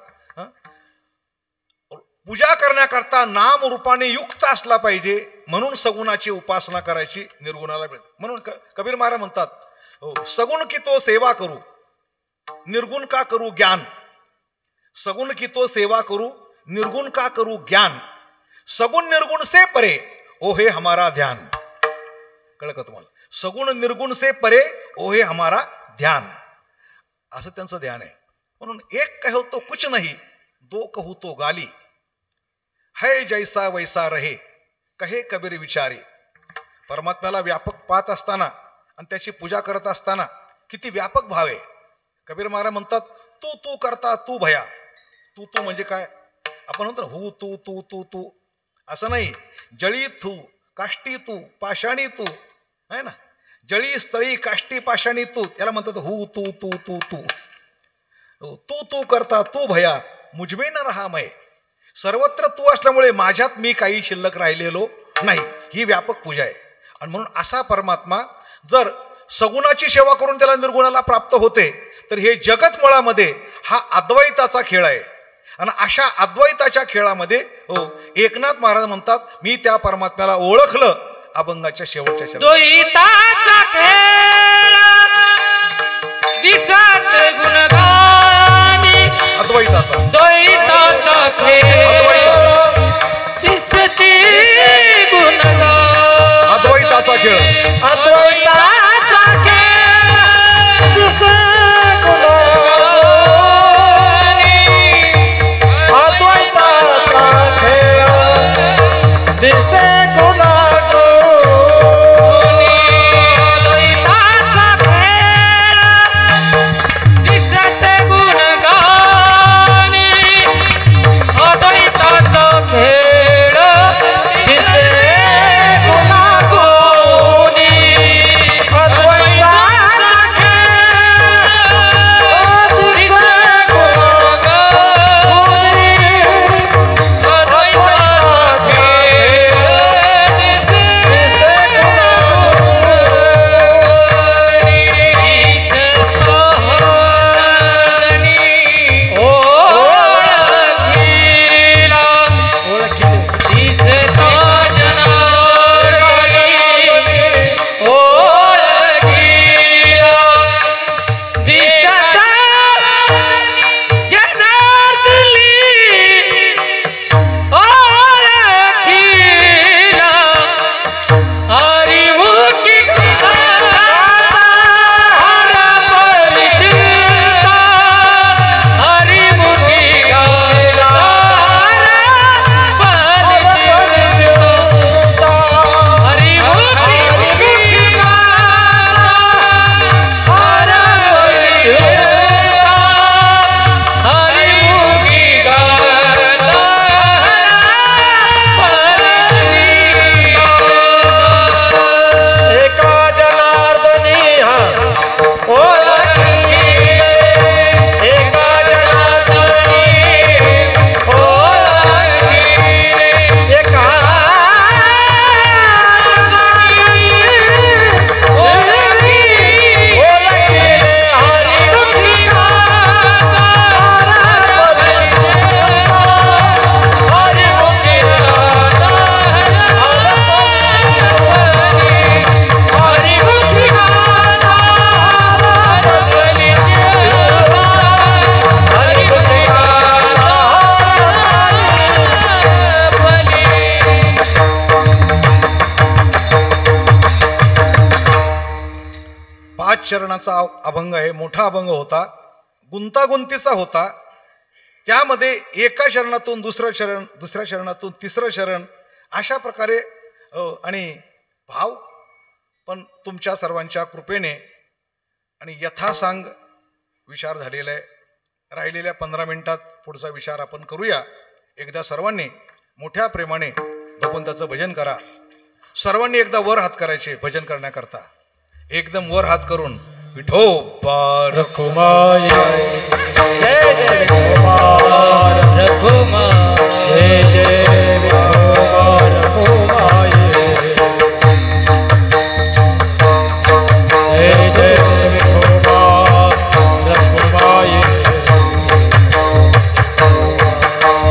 Speaker 1: पूजा करण्याकरता नाम रूपाने युक्त असला पाहिजे. म्हणून सगुणाची उपासना करायची, निर्गुणाला मिळते. म्हणून कबीर महाराज म्हणतात, सगुण की तो सेवा करू, निर्गुण का करू ज्ञान. सगुण की तो सेवा करू, निर्गुण का करू ज्ञान, सगुण निर्गुण से परे ओहे हमारा ध्यान. कळलं का तुम्हाला? सगुण निर्गुण से परे ओहे हमारा ध्यान, असं त्यांचं ध्यान आहे. म्हणून एक कहो तो कुछ नहीं, दो कहू तो गाली, है जैसा वैसा रहे कहे कबीर विचारी. परमात्म्याला व्यापक पाहत असताना आणि त्याची पूजा करत असताना किती व्यापक भाव आहे. कबीर महाराज म्हणतात, तू तू करता तू भया. तू तू म्हणजे काय? आपण म्हणतो हू तू तू तू तू, असं नाही. जळी तू, काष्टी तू, पाषाणी तू, आहे ना. जळी स्थळी काष्टी पाषाणी तू, याला म्हणतात हू तू तू तू तू. तू तू करता तू भया मुझमे न रहा मैं. सर्वत्र तू असल्यामुळे माझ्यात मी काही शिल्लक राहिलेलो नाही. ही व्यापक पूजा आहे. आणि म्हणून असा परमात्मा जर सगुणाची सेवा करून त्याला निर्गुणाला प्राप्त होते, तर हे जगत मुळामध्ये हा अद्वैताचा खेळ आहे. आणि अशा अद्वैताच्या खेळामध्ये एकनाथ महाराज म्हणतात, मी त्या परमात्म्याला ओळखलं अभंगाच्या शेवटच्या शब्दात.
Speaker 3: द्वैताचा खेळ दिसत गुणगानी,
Speaker 1: अद्वैताचा
Speaker 3: द्वैताचा खेळ दिसते गुणगानी,
Speaker 1: अद्वैताचा खेळ,
Speaker 3: अद्वैताचा खेळ दिसे गुणगानी, अद्वैताचा खेळ दिसे गुणगानी, द्वैताचा खेळ दिसते गुणगानी, अद्वैताचा खेळ दिसे गुणगानी, अद्वैताचा खेळ दिसे
Speaker 1: चरणाचा अभंग आहे. मोठा अभंग होता, गुंतागुंतीचा होता. त्यामध्ये एका शरणातून दुसरं शरण, दुसऱ्या शरणातून तिसरं शरण, अशा प्रकारे आणि भाव पण तुमच्या सर्वांच्या कृपेने आणि यथासांग विचार झालेला आहे. राहिलेल्या 15 मिनिटात पुढचा विचार आपण करूया. एकदा सर्वांनी मोठ्या प्रेमाने भगवंताचं भजन करा. सर्वांनी एकदा वर हात करायचे भजन करण्याकरता. एकदम वर हात करून विठोबा
Speaker 3: रखुमाई जय जय विठोबा रखुमाई जय जय विठोबा रखुमाई जय जय विठोबा रखुमाई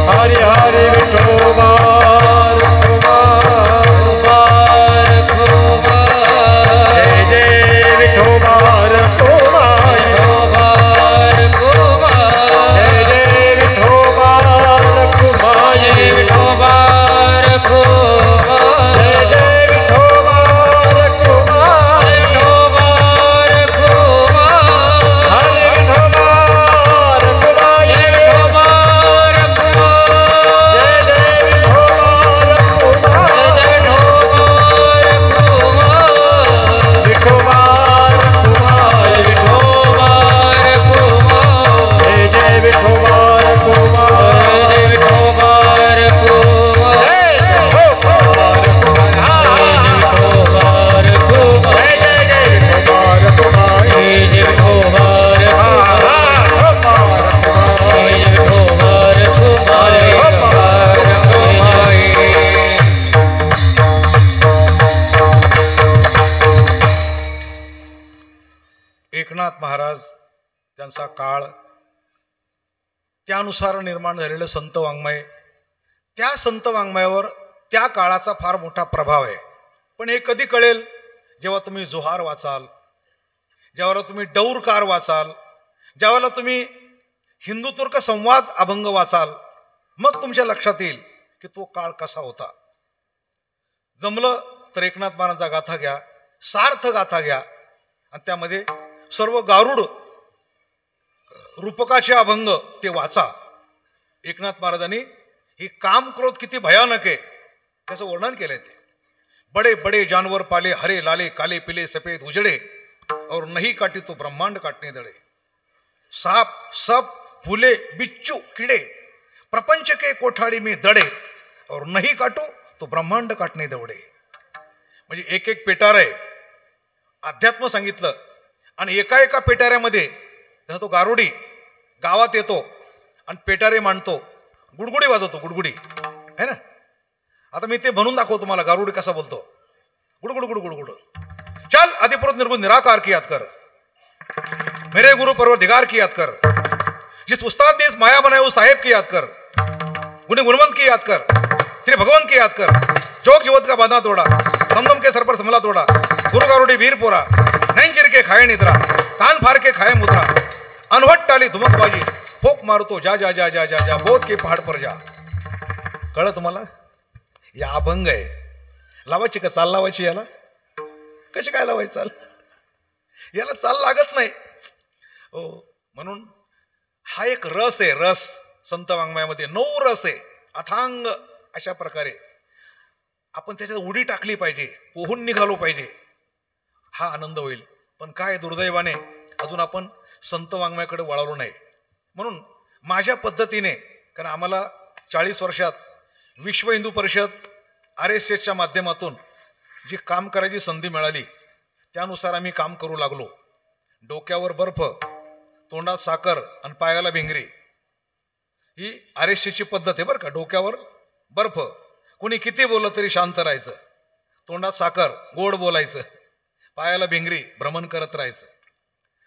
Speaker 3: हरि हरि विठोबा
Speaker 2: विठोबा
Speaker 1: महाराज त्यांचा काळ, त्यानुसार निर्माण झालेलं संत वाङ्मय, त्या संत वाङ्मयावर त्या काळाचा फार मोठा प्रभाव आहे. पण हे कधी कळेल? जेव्हा तुम्ही जोहार वाचाल, ज्यावेळेला तुम्ही डौरकार वाचाल, ज्यावेळेला तुम्ही हिंदू तुर्क संवाद अभंग वाचाल, मग तुमच्या लक्षात येईल की तो काळ कसा होता. जमलं तर एकनाथ महाराजांचा गाथा घ्या, सार्थ गाथा घ्या, आणि त्यामध्ये सर्व गारुड रूपकाचे अभंग ते वाचा. एकनाथ महाराजांनी ही काम क्रोध किती भयानक आहे त्याचं वर्णन केलंय. ते बडे बडे जानवर पाले, हरे लाले काले पिले सफेद उजड़े, और नहीं काटी तो ब्रह्मांड काटने दड़े. साप सब फूले बिच्छू किडे, प्रपंच के कोठाड़ी में दड़े, और नहीं काटो तो ब्रह्मांड काटणे दवडे. म्हणजे एक एक पेटार आहे, अध्यात्म सांगितलं, आणि एका एका पेटाऱ्यामध्ये जसा तो गारुडी गावात येतो आणि पेटारे मांडतो, गुडगुडी वाजवतो, गुडगुडी है ना. आता मी ते म्हणून दाखवतो तुम्हाला गारुडी कसा बोलतो. गुडगुड गुड गुड गुड. चल आदिपुरुष निर्गुण निराकार की याद कर, मेरे गुरु परवरदिगार की याद कर, जिस उस्ताद ने इस माया बनाई उस साहेब की याद कर, गुणी गुणवंत की याद कर, श्री भगवान की याद कर, जोग जीवत का बांधा तोड़ा, दमदम के सर पर संभला तोड़ा, गुरु गारुडी वीर पोरा, नैन चिर के खाए निद्रा, कान फार के खाए मुद्रा, अनवट टाली धुमकबाजी, फोक मारतो जा जा जा जा जा जा, बोध के पहाड़ पर जा. कळलं तुम्हाला? या अभंग आहे. लावायची का चाल लावायची? याला कशी काय लावायची चाल? याला चाल लागत नाही हो. म्हणून हा एक रस आहे, रस संत वाङ्मयामध्ये 9 रस आहे अथांग. अशा प्रकारे आपण त्याच्यात उडी टाकली पाहिजे, पोहून निघालो पाहिजे, हा आनंद होईल. पण काय दुर्दैवाने अजून आपण संत वाङ्मयाकडे वळालो नाही. म्हणून माझ्या पद्धतीने, कारण आम्हाला 40 वर्षात विश्व हिंदू परिषद RSSच्या माध्यमातून जी काम करायची संधी मिळाली त्यानुसार आम्ही काम करू लागलो. डोक्यावर बर्फ, तोंडात साखर आणि पायाला भिंगरी, ही RSSची पद्धत आहे बरं का. डोक्यावर बर्फ, कोणी किती बोललं तरी शांत राहायचं, तोंडात साखर गोड बोलायचं, पायाला भिंगरी भ्रमण करत राहायचं.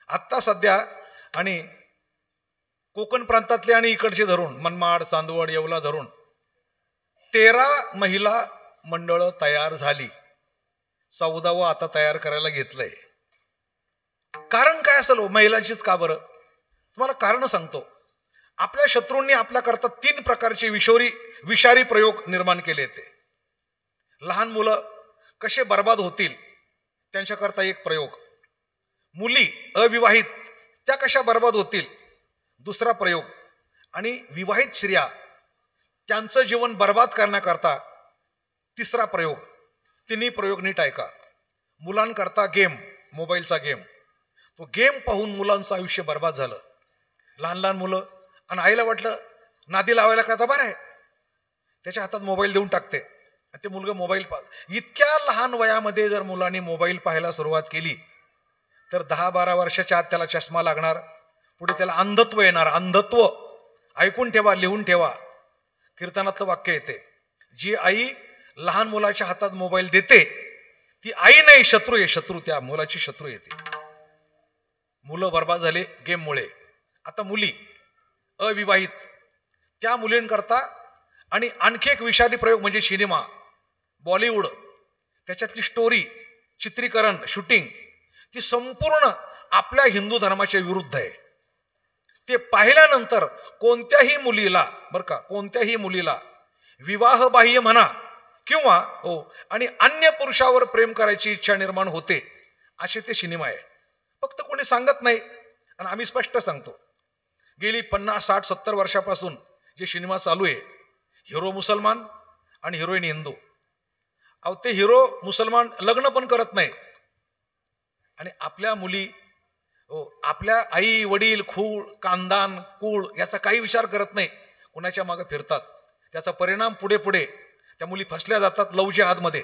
Speaker 1: आत्ता सध्या आणि कोकण प्रांतातले आणि इकडचे धरून मनमाड, चांदवड, येवला धरून 13 महिला मंडळ तयार झाली. 14वं आता तयार करायला घेतलंय. कारण काय असेल हो महिलांचीच का बरं? तुम्हाला कारण सांगतो. आपल्या शत्रूंनी आपल्याकरता 3 प्रकारचे विषारी प्रयोग निर्माण केले. ते लहान मुलं कसे बर्बाद होतील त्यांच्याकरता एक प्रयोग, मुली अविवाहित त्या कशा बर्बाद होतील दुसरा प्रयोग, आणि विवाहित स्त्रिया त्यांचं जीवन बर्बाद करण्याकरता तिसरा प्रयोग. 3 प्रयोग नीट ऐका. मुलांकरता गेम, मोबाईलचा गेम, तो गेम पाहून मुलांचं आयुष्य बर्बाद झालं. लहान लहान मुलं, आणि आईला वाटलं नादी लावायला का तर बरं आहे, त्याच्या हातात मोबाईल देऊन टाकते आणि ते मुलगा मोबाईल इतक्या लहान वयामध्ये जर मुलांनी मोबाईल पाहायला सुरुवात केली तर 10-12 वर्षाच्या आत त्याला चष्मा लागणार, पुढे त्याला अंधत्व येणार. अंधत्व ऐकून ठेवा, लिहून ठेवा. कीर्तनातलं वाक्य येते, जी आई लहान मुलाच्या हातात मोबाईल देते ती आई नाही, शत्रू आहे. शत्रू, त्या मुलाची शत्रू येते. मुलं बर्बाद झाले गेममुळे. आता मुली अविवाहित त्या मुलींकरता आणि आणखी एक विषारी प्रयोग म्हणजे सिनेमा, बॉलिवूड. त्याच्यातली स्टोरी, चित्रीकरण, शूटिंग ती संपूर्ण आपल्या हिंदू धर्माच्या विरुद्ध आहे. ते पाहिल्यानंतर कोणत्याही मुलीला, बरं का, कोणत्याही मुलीला विवाहबाह्य म्हणा किंवा हो आणि अन्य पुरुषावर प्रेम करायची इच्छा निर्माण होते. असे ते सिनेमा आहे. फक्त कोणी सांगत नाही आणि आम्ही स्पष्ट सांगतो. गेली 50, 60, 70 वर्षापासून जे सिनेमा चालू आहे, हिरो मुसलमान आणि हिरोईन हिंदू. अहो ते हिरो मुसलमान लग्न पण करत नाही आणि आपल्या मुली आपल्या आई वडील, खूळ, कांदान, कुळ याचा काही विचार करत नाही, कुणाच्या मागे फिरतात. त्याचा परिणाम पुढे पुढे त्या मुली फसल्या जातात लव जिहादमध्ये.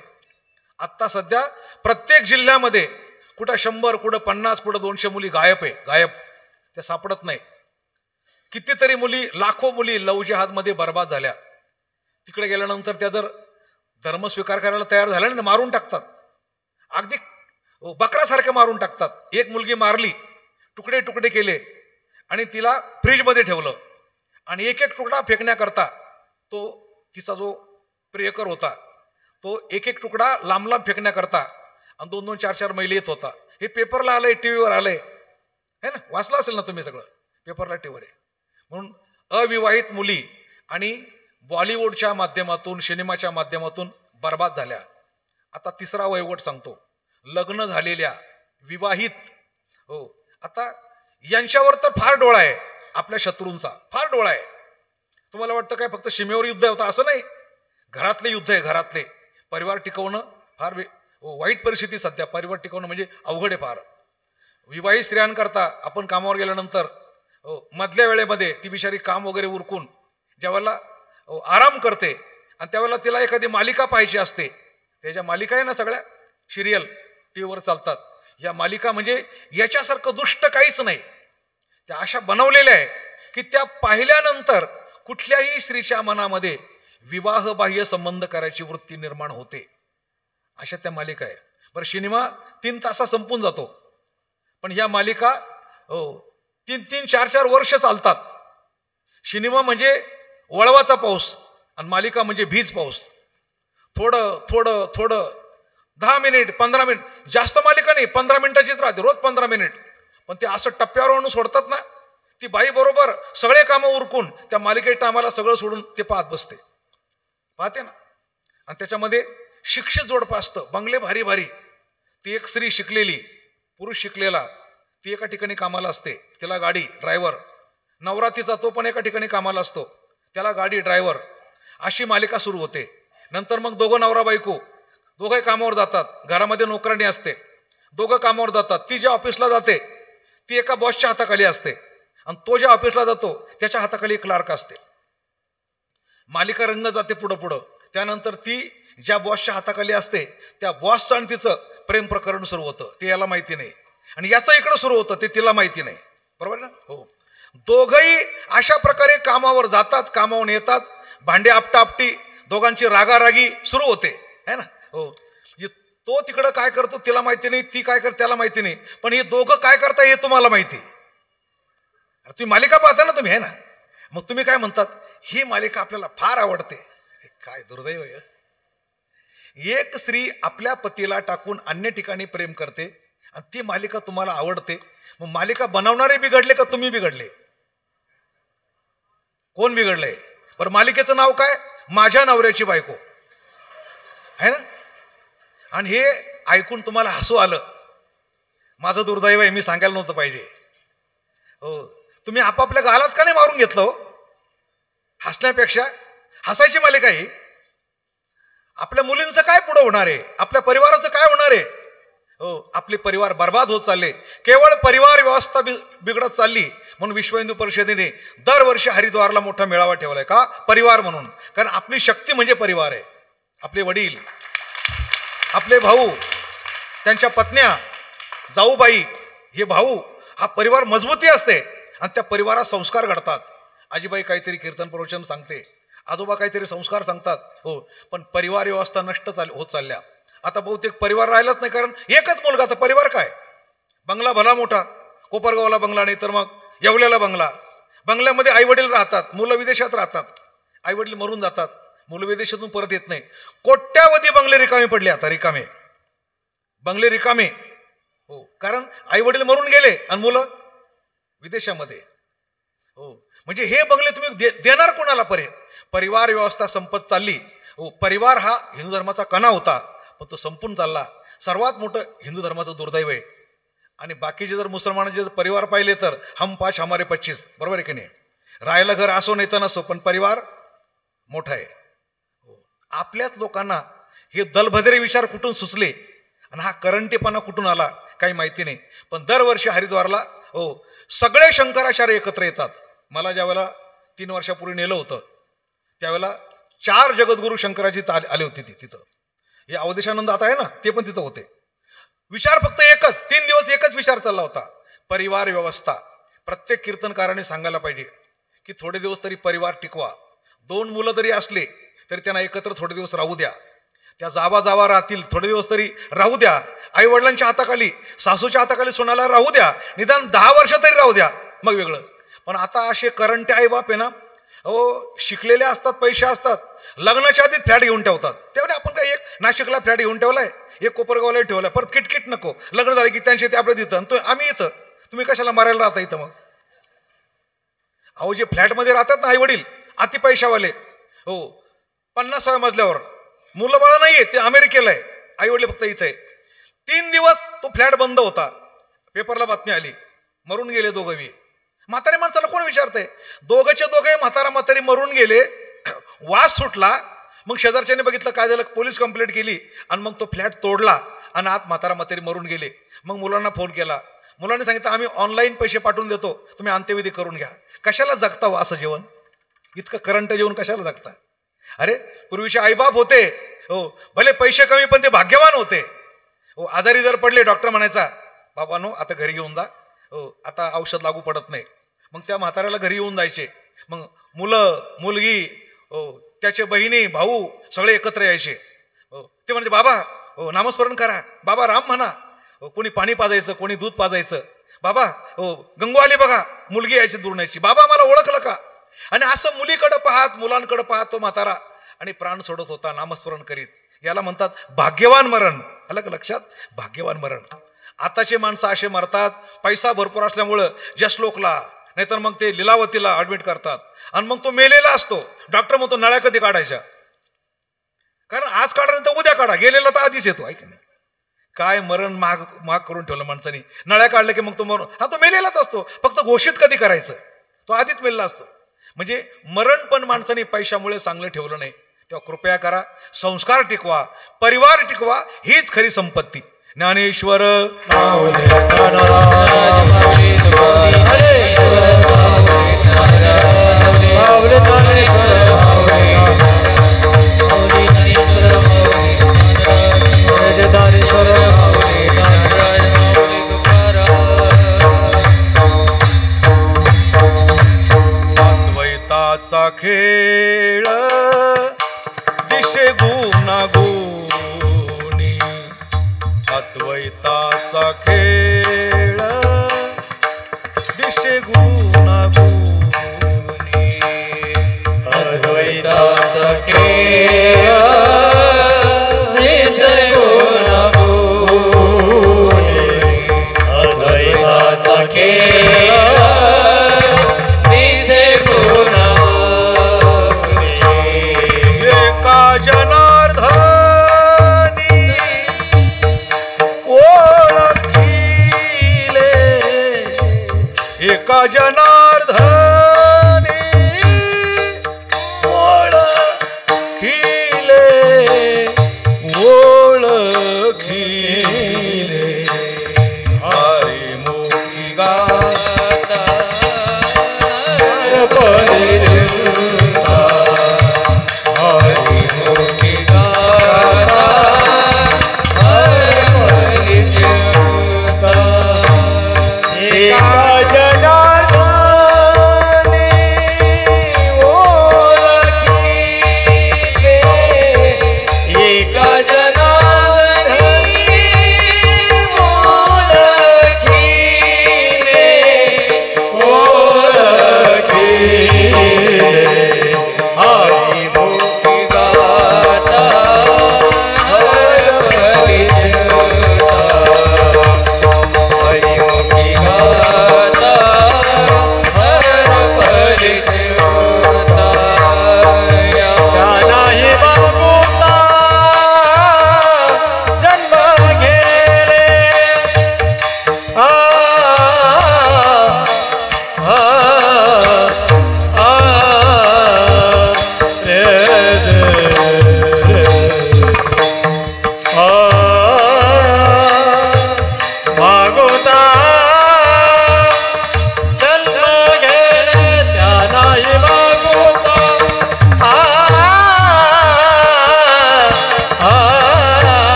Speaker 1: आत्ता सध्या प्रत्येक जिल्ह्यामध्ये कुठं 100, कुठं 50, कुठं 200 मुली गायब आहे, गायब. त्या सापडत नाही. कितीतरी मुली, लाखो मुली लव जिहादमध्ये बर्बाद झाल्या. तिकडे गेल्यानंतर त्या जर धर्म स्वीकार करायला तयार झाल्या ना, मारून टाकतात, अगदी बकरासारखे मारून टाकतात. एक मुलगी मारली, तुकडे तुकडे केले आणि तिला फ्रीजमध्ये ठेवलं आणि एक एक तुकडा फेकण्याकरता तो तिचा जो प्रियकर होता तो एक एक तुकडा लांब लांब फेकण्याकरता आणि 2-2, 4-4 मैल येत होता. हे पेपरला आलंय, टी व्हीवर आलंय, है ना, वाचलं असेल ना तुम्ही सगळं, पेपरला टीव्हीवर आहे. म्हणून अविवाहित मुली आणि बॉलिवूडच्या माध्यमातून सिनेमाच्या माध्यमातून बर्बाद झाल्या. आता तिसरा वयोगट सांगतो, लग्न झालेल्या विवाहित. हो, आता यांच्यावर तर फार डोळा आहे, आपल्या शत्रूंचा फार डोळा आहे. तुम्हाला वाटतं काय फक्त सीमेवर युद्ध होतं? असं नाही, घरातले युद्ध आहे. घरातले परिवार टिकवणं फार वाईट परिस्थिती सध्या. परिवार टिकवणं म्हणजे अवघड आहे फार. विवाहित स्त्रियांकरता आपण कामावर गेल्यानंतर मधल्या वेळेमध्ये ती बिचारी काम वगैरे उरकून ज्यावेळेला आराम करते आणि त्यावेळेला तिला एखादी मालिका पाहायची असते. त्याच्या मालिका आहे ना, सगळ्या सिरियल टी व्हीवर चालतात. या मालिका म्हणजे याच्यासारखं दुष्ट काहीच नाही. त्या अशा बनवलेल्या आहे की त्या पाहिल्यानंतर कुठल्याही स्त्रीच्या मनामध्ये विवाहबाह्य संबंध करायची वृत्ती निर्माण होते. अशा त्या मालिका आहे. बरं, सिनेमा 3 तासात संपून जातो, पण ह्या मालिका 3-3, 4-4 वर्ष चालतात. सिनेमा म्हणजे वळवाचा पाऊस आणि मालिका म्हणजे भीज पाऊस. थोडं थोडं थोडं 10 मिनिट 15 मिनिट, जास्त मालिका नाही, 15 मिनिटाचीच राहते, रोज 15 मिनिट. पण ते असं टप्प्यावर आणून सोडतात ना, ती बाई बरोबर सगळे कामं उरकून त्या मालिकेच्या टायमाला सगळं सोडून ते पाहत बसते. पाहते ना. आणि त्याच्यामध्ये शिक्षित जोडपं असतं, बंगले भारी भारी. ती एक स्त्री शिकलेली, पुरुष शिकलेला, ती एका ठिकाणी कामाला असते, तिला गाडी, ड्रायव्हर. नवरा तिचा, तो पण एका ठिकाणी कामाला असतो, त्याला गाडी, ड्रायव्हर. अशी मालिका सुरू होते. नंतर मग दोघं नवरा बायको दोघंही कामावर जातात. घरामध्ये नोकराणी असते, दोघं कामावर जातात. ती ज्या ऑफिसला जाते ती एका बॉसच्या हाताखाली असते आणि तो ज्या ऑफिसला जातो त्याच्या हाताखाली क्लार्क असते. मालिका रंग जाते पुढं पुढं. त्यानंतर ती ज्या बॉसच्या हाताखाली असते त्या बॉसचं आणि तिचं प्रेम प्रकरण सुरू होतं. ते याला माहिती नाही आणि याचं इकडं सुरू होतं, ते तिला माहिती नाही. बरोबर ना? हो. दोघंही अशा प्रकारे कामावर जातात, कामावून येतात, भांडे आपटापटी, दोघांची रागारागी सुरू होते, है ना. हो. तो तिकडं काय करतो तिला माहिती नाही, ती काय करते त्याला माहिती नाही, पण हे दोघं काय करता हे तुम्हाला माहिती. तुम्ही मालिका पाहता ना तुम्ही, है ना. मग तुम्ही काय म्हणतात, ही मालिका आपल्याला फार आवडते. काय दुर्दैव आहे. एक स्त्री आपल्या पतीला टाकून अन्य ठिकाणी प्रेम करते आणि ती मालिका तुम्हाला आवडते. मग मालिका बनवणारे बिघडले का तुम्ही बिघडले? कोण बिघडले? बरं, मालिकेचं नाव काय? माझ्या नवऱ्याची बायको, आहे ना. आणि हे ऐकून तुम्हाला हसू आलं. माझं दुर्दैव आहे, मी सांगायला नव्हतं पाहिजे. हो, तुम्ही आपापल्या गालात का नाही मारून घेतलं? हसण्यापेक्षा हसायची मालिका ही. आपल्या मुलींचं काय पुढं होणार आहे? आपल्या परिवाराचं काय होणार आहे? हो, आपले परिवार बर्बाद होत चालले. केवळ परिवार व्यवस्था बिघडत चालली. म्हणून विश्व हिंदू परिषदेने दरवर्षी हरिद्वारला मोठा मेळावा ठेवलाय. का? परिवार म्हणून. कारण आपली शक्ती म्हणजे परिवार आहे. आपले वडील, आपले भाऊ, त्यांच्या पत्न्या, जाऊबाई, हे भाऊ, हा परिवार मजबूती असते आणि त्या परिवारात संस्कार घडतात. आजीबाई काहीतरी कीर्तन प्रवचन सांगते, आजोबा काहीतरी संस्कार सांगतात. हो, पण परिवार व्यवस्था नष्ट होत चालल्या. आता बहुतेक परिवार राहिलाच नाही, कारण एकच मुलगा. तर परिवार काय? बंगला भला मोठा, कोपरगावला बंगला, नाही तर मग येवल्याला बंगला. बंगल्यामध्ये आई वडील राहतात, मुलं विदेशात राहतात. आई वडील मरून जातात, मुलं विदेशातून परत येत नाही. कोट्यावधी बंगले रिकामे पडले. आता रिकामे बंगले रिकामे. हो, कारण आई वडील मरून गेले आणि मुलं विदेशामध्ये. हो, म्हणजे हे बंगले तुम्ही देणार कोणाला? परिवार व्यवस्था संपत चालली. हो, परिवार हा हिंदू धर्माचा कणा होता, पण तो संपून चालला. सर्वात मोठं हिंदू धर्माचं दुर्दैव आहे. आणि बाकीचे जर मुसलमानाचे जर परिवार पाहिले तर हम 5 हमारे 25. बरोबर आहे की नाही? राहायला घर असो नाही तर नसो, पण परिवार मोठा आहे. आपल्याच लोकांना हे दलभद्रे विचार कुठून सुचले आणि हा करंटीपणा कुठून आला काही माहिती नाही. पण दरवर्षी हरिद्वारला हो सगळे शंकराचार्य एकत्र येतात. मला ज्यावेळेला 3 वर्षापूर्वी नेलं होतं त्यावेळेला 4 जगद्गुरू शंकराची आले होते तिथं. हे अवधेशानंद आता आहे ना, ते पण तिथं होते. विचार फक्त एकच, 3 दिवस एकच विचार चालला होता, परिवार व्यवस्था. प्रत्येक कीर्तनकाराने सांगायला पाहिजे की थोडे दिवस तरी परिवार टिकवा. 2 मुलं जरी असले तरी त्यांना एकत्र थोडे दिवस राहू द्या. त्या जावा जावा राहतील, थोडे दिवस तरी राहू द्या, आई वडिलांच्या हाताखाली, सासूच्या हाताखाली सोनाला राहू द्या, निदान 10 वर्ष तरी राहू द्या, मग वेगळं. पण आता असे करंटे आई बाप आहे ना, अहो शिकलेले असतात, पैसे असतात, लग्नाच्या आधीच फ्लॅट घेऊन ठेवतात. तेवढे आपण काय एक नाशिकला फ्लॅट घेऊन ठेवलाय, एक कोपरगावला ठेवलाय, परत किटकिट नको, लग्न झालं की त्यांचे ते आपल्या तिथं, तो आम्ही इथं, तुम्ही कशाला मारायला राहता इथं? मग अहो जे फ्लॅटमध्ये राहतात ना आई वडील अति पैशावाले, हो 50व्या मजल्यावर, मुलं बाळा नाहीये, ते अमेरिकेला आहे, आई वडील फक्त इथे आहे. 3 दिवस तो फ्लॅट बंद होता, पेपरला बातमी आली, मरून गेले दोघंही. म्हातारे माणसाला कोण विचारतंय? दोघंचे दोघे म्हातारा म्हातारी मरून गेले, वास सुटला. मग शेजारच्याने बघितलं काय झालं, पोलीस कंप्लेंट केली आणि मग तो फ्लॅट तोडला आणि आत म्हातारा म्हातारी मरून गेले. मग मुलांना फोन केला, मुलांनी सांगितलं आम्ही ऑनलाईन पैसे पाठवून देतो, तुम्ही अंत्यविधी करून घ्या. कशाला जगता हो असं जीवन? इतकं करंट जेवण कशाला जगता? अरे पूर्वीचे आईबाप होते, हो भले पैसे कमी पण ते भाग्यवान होते. हो आजारी जर पडले, डॉक्टर म्हणायचा बाबांनो आता घरी घेऊन जा, हो आता औषध लागू पडत नाही. मग त्या म्हाताऱ्याला घरी येऊन जायचे. मग मुलं मुलगी, हो त्याचे बहिणी भाऊ सगळे एकत्र यायचे. हो ते म्हणजे बाबा हो नामस्मरण करा, बाबा राम म्हणा, हो कोणी पाणी पाजायचं, कोणी दूध पाजायचं. बाबा हो गंगू आली बघा, मुलगी यायची दूर न्यायची, बाबा मला ओळखलं का? आणि असं मुलीकडं पाहत मुलांकडे पाहत तो म्हातारा आणि प्राण सोडत होता नामस्मरण करीत. याला म्हणतात भाग्यवान मरण. आलं का लक्षात? भाग्यवान मरण. आताचे माणसं असे मरतात, पैसा भरपूर असल्यामुळं जसलोकला, नाहीतर मग ते लीलावतीला ऍडमिट करतात आणि मग तो मेलेला असतो. डॉक्टर म्हणतो नळ्या कधी काढायच्या? कारण आज काढा नाही तर उद्या काढा, गेलेला तर आधीच येतो. ऐक नाही काय मरण माग माग करून ठेवलं माणसाने. नळ्या काढल्या की मग तो मरण, हा तो मेलेलाच असतो, फक्त घोषित कधी करायचं, तो आधीच मेलेला असतो. म्हणजे मरण पण माणसाने पैशामुळे चांगलं ठेवलं नाही. तेव्हा कृपया करा, संस्कार टिकवा, परिवार टिकवा, हीच खरी संपत्ती. ज्ञानेश्वर अद्वैताचा खेळ दिशे गुणागुणी, अद्वैताचा खेळ दिशे गुणागुणी,
Speaker 3: अद्वैताचा खेळ दिशे गुणागुणी, अद्वैताचा खेळ दिशे गुणागुणी.
Speaker 1: एका जनार्दनी ओळखिले, एका जना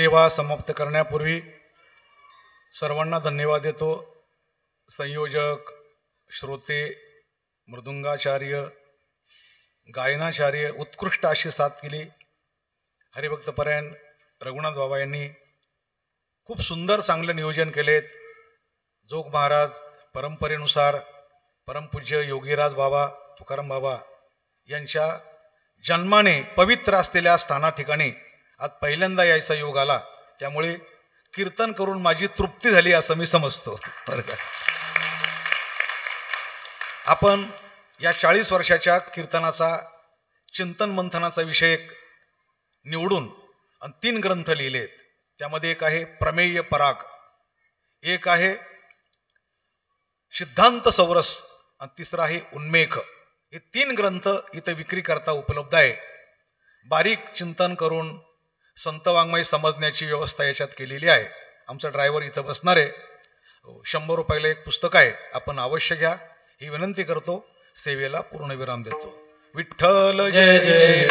Speaker 1: सेवा समाप्त करण्यापूर्वी सर्वांना धन्यवाद देतो. संयोजक, श्रोते, मृदुंगाचार्य, गायनाचार्य, उत्कृष्ट अशी साथ केली. हरिभक्तपरायण रघुनाथ बाबा यांनी खूप सुंदर चांगलं नियोजन केलेत. जोग महाराज परंपरेनुसार परमपूज्य योगीराज बाबा, तुकाराम बाबा यांच्या जन्माने पवित्र असलेल्या स्थाना ठिकाणी आज पहिल्यांदा यायचा योग आला. त्यामुळे कीर्तन करून माझी तृप्ती झाली असं मी समजतो. बरं का, आपण या 40 वर्षाच्या कीर्तनाचा चिंतन मंथनाचा विषय निवडून आणि 3 ग्रंथ लिहिलेत. त्यामध्ये एक आहे प्रमेय पराग, एक आहे सिद्धांत सौरस आणि तिसरा आहे उन्मेख. हे 3 ग्रंथ इथं विक्री करता उपलब्ध आहे. बारीक चिंतन करून संत वाङ्मय समजण्याची व्यवस्था याच्यात केलेली आहे. आमचा ड्रायव्हर इथं बसणार आहे. 100 रुपयाला एक पुस्तक आहे, आपण अवश्य घ्या ही विनंती करतो. सेवेला पूर्णविराम देतो. विठ्ठल जय जय.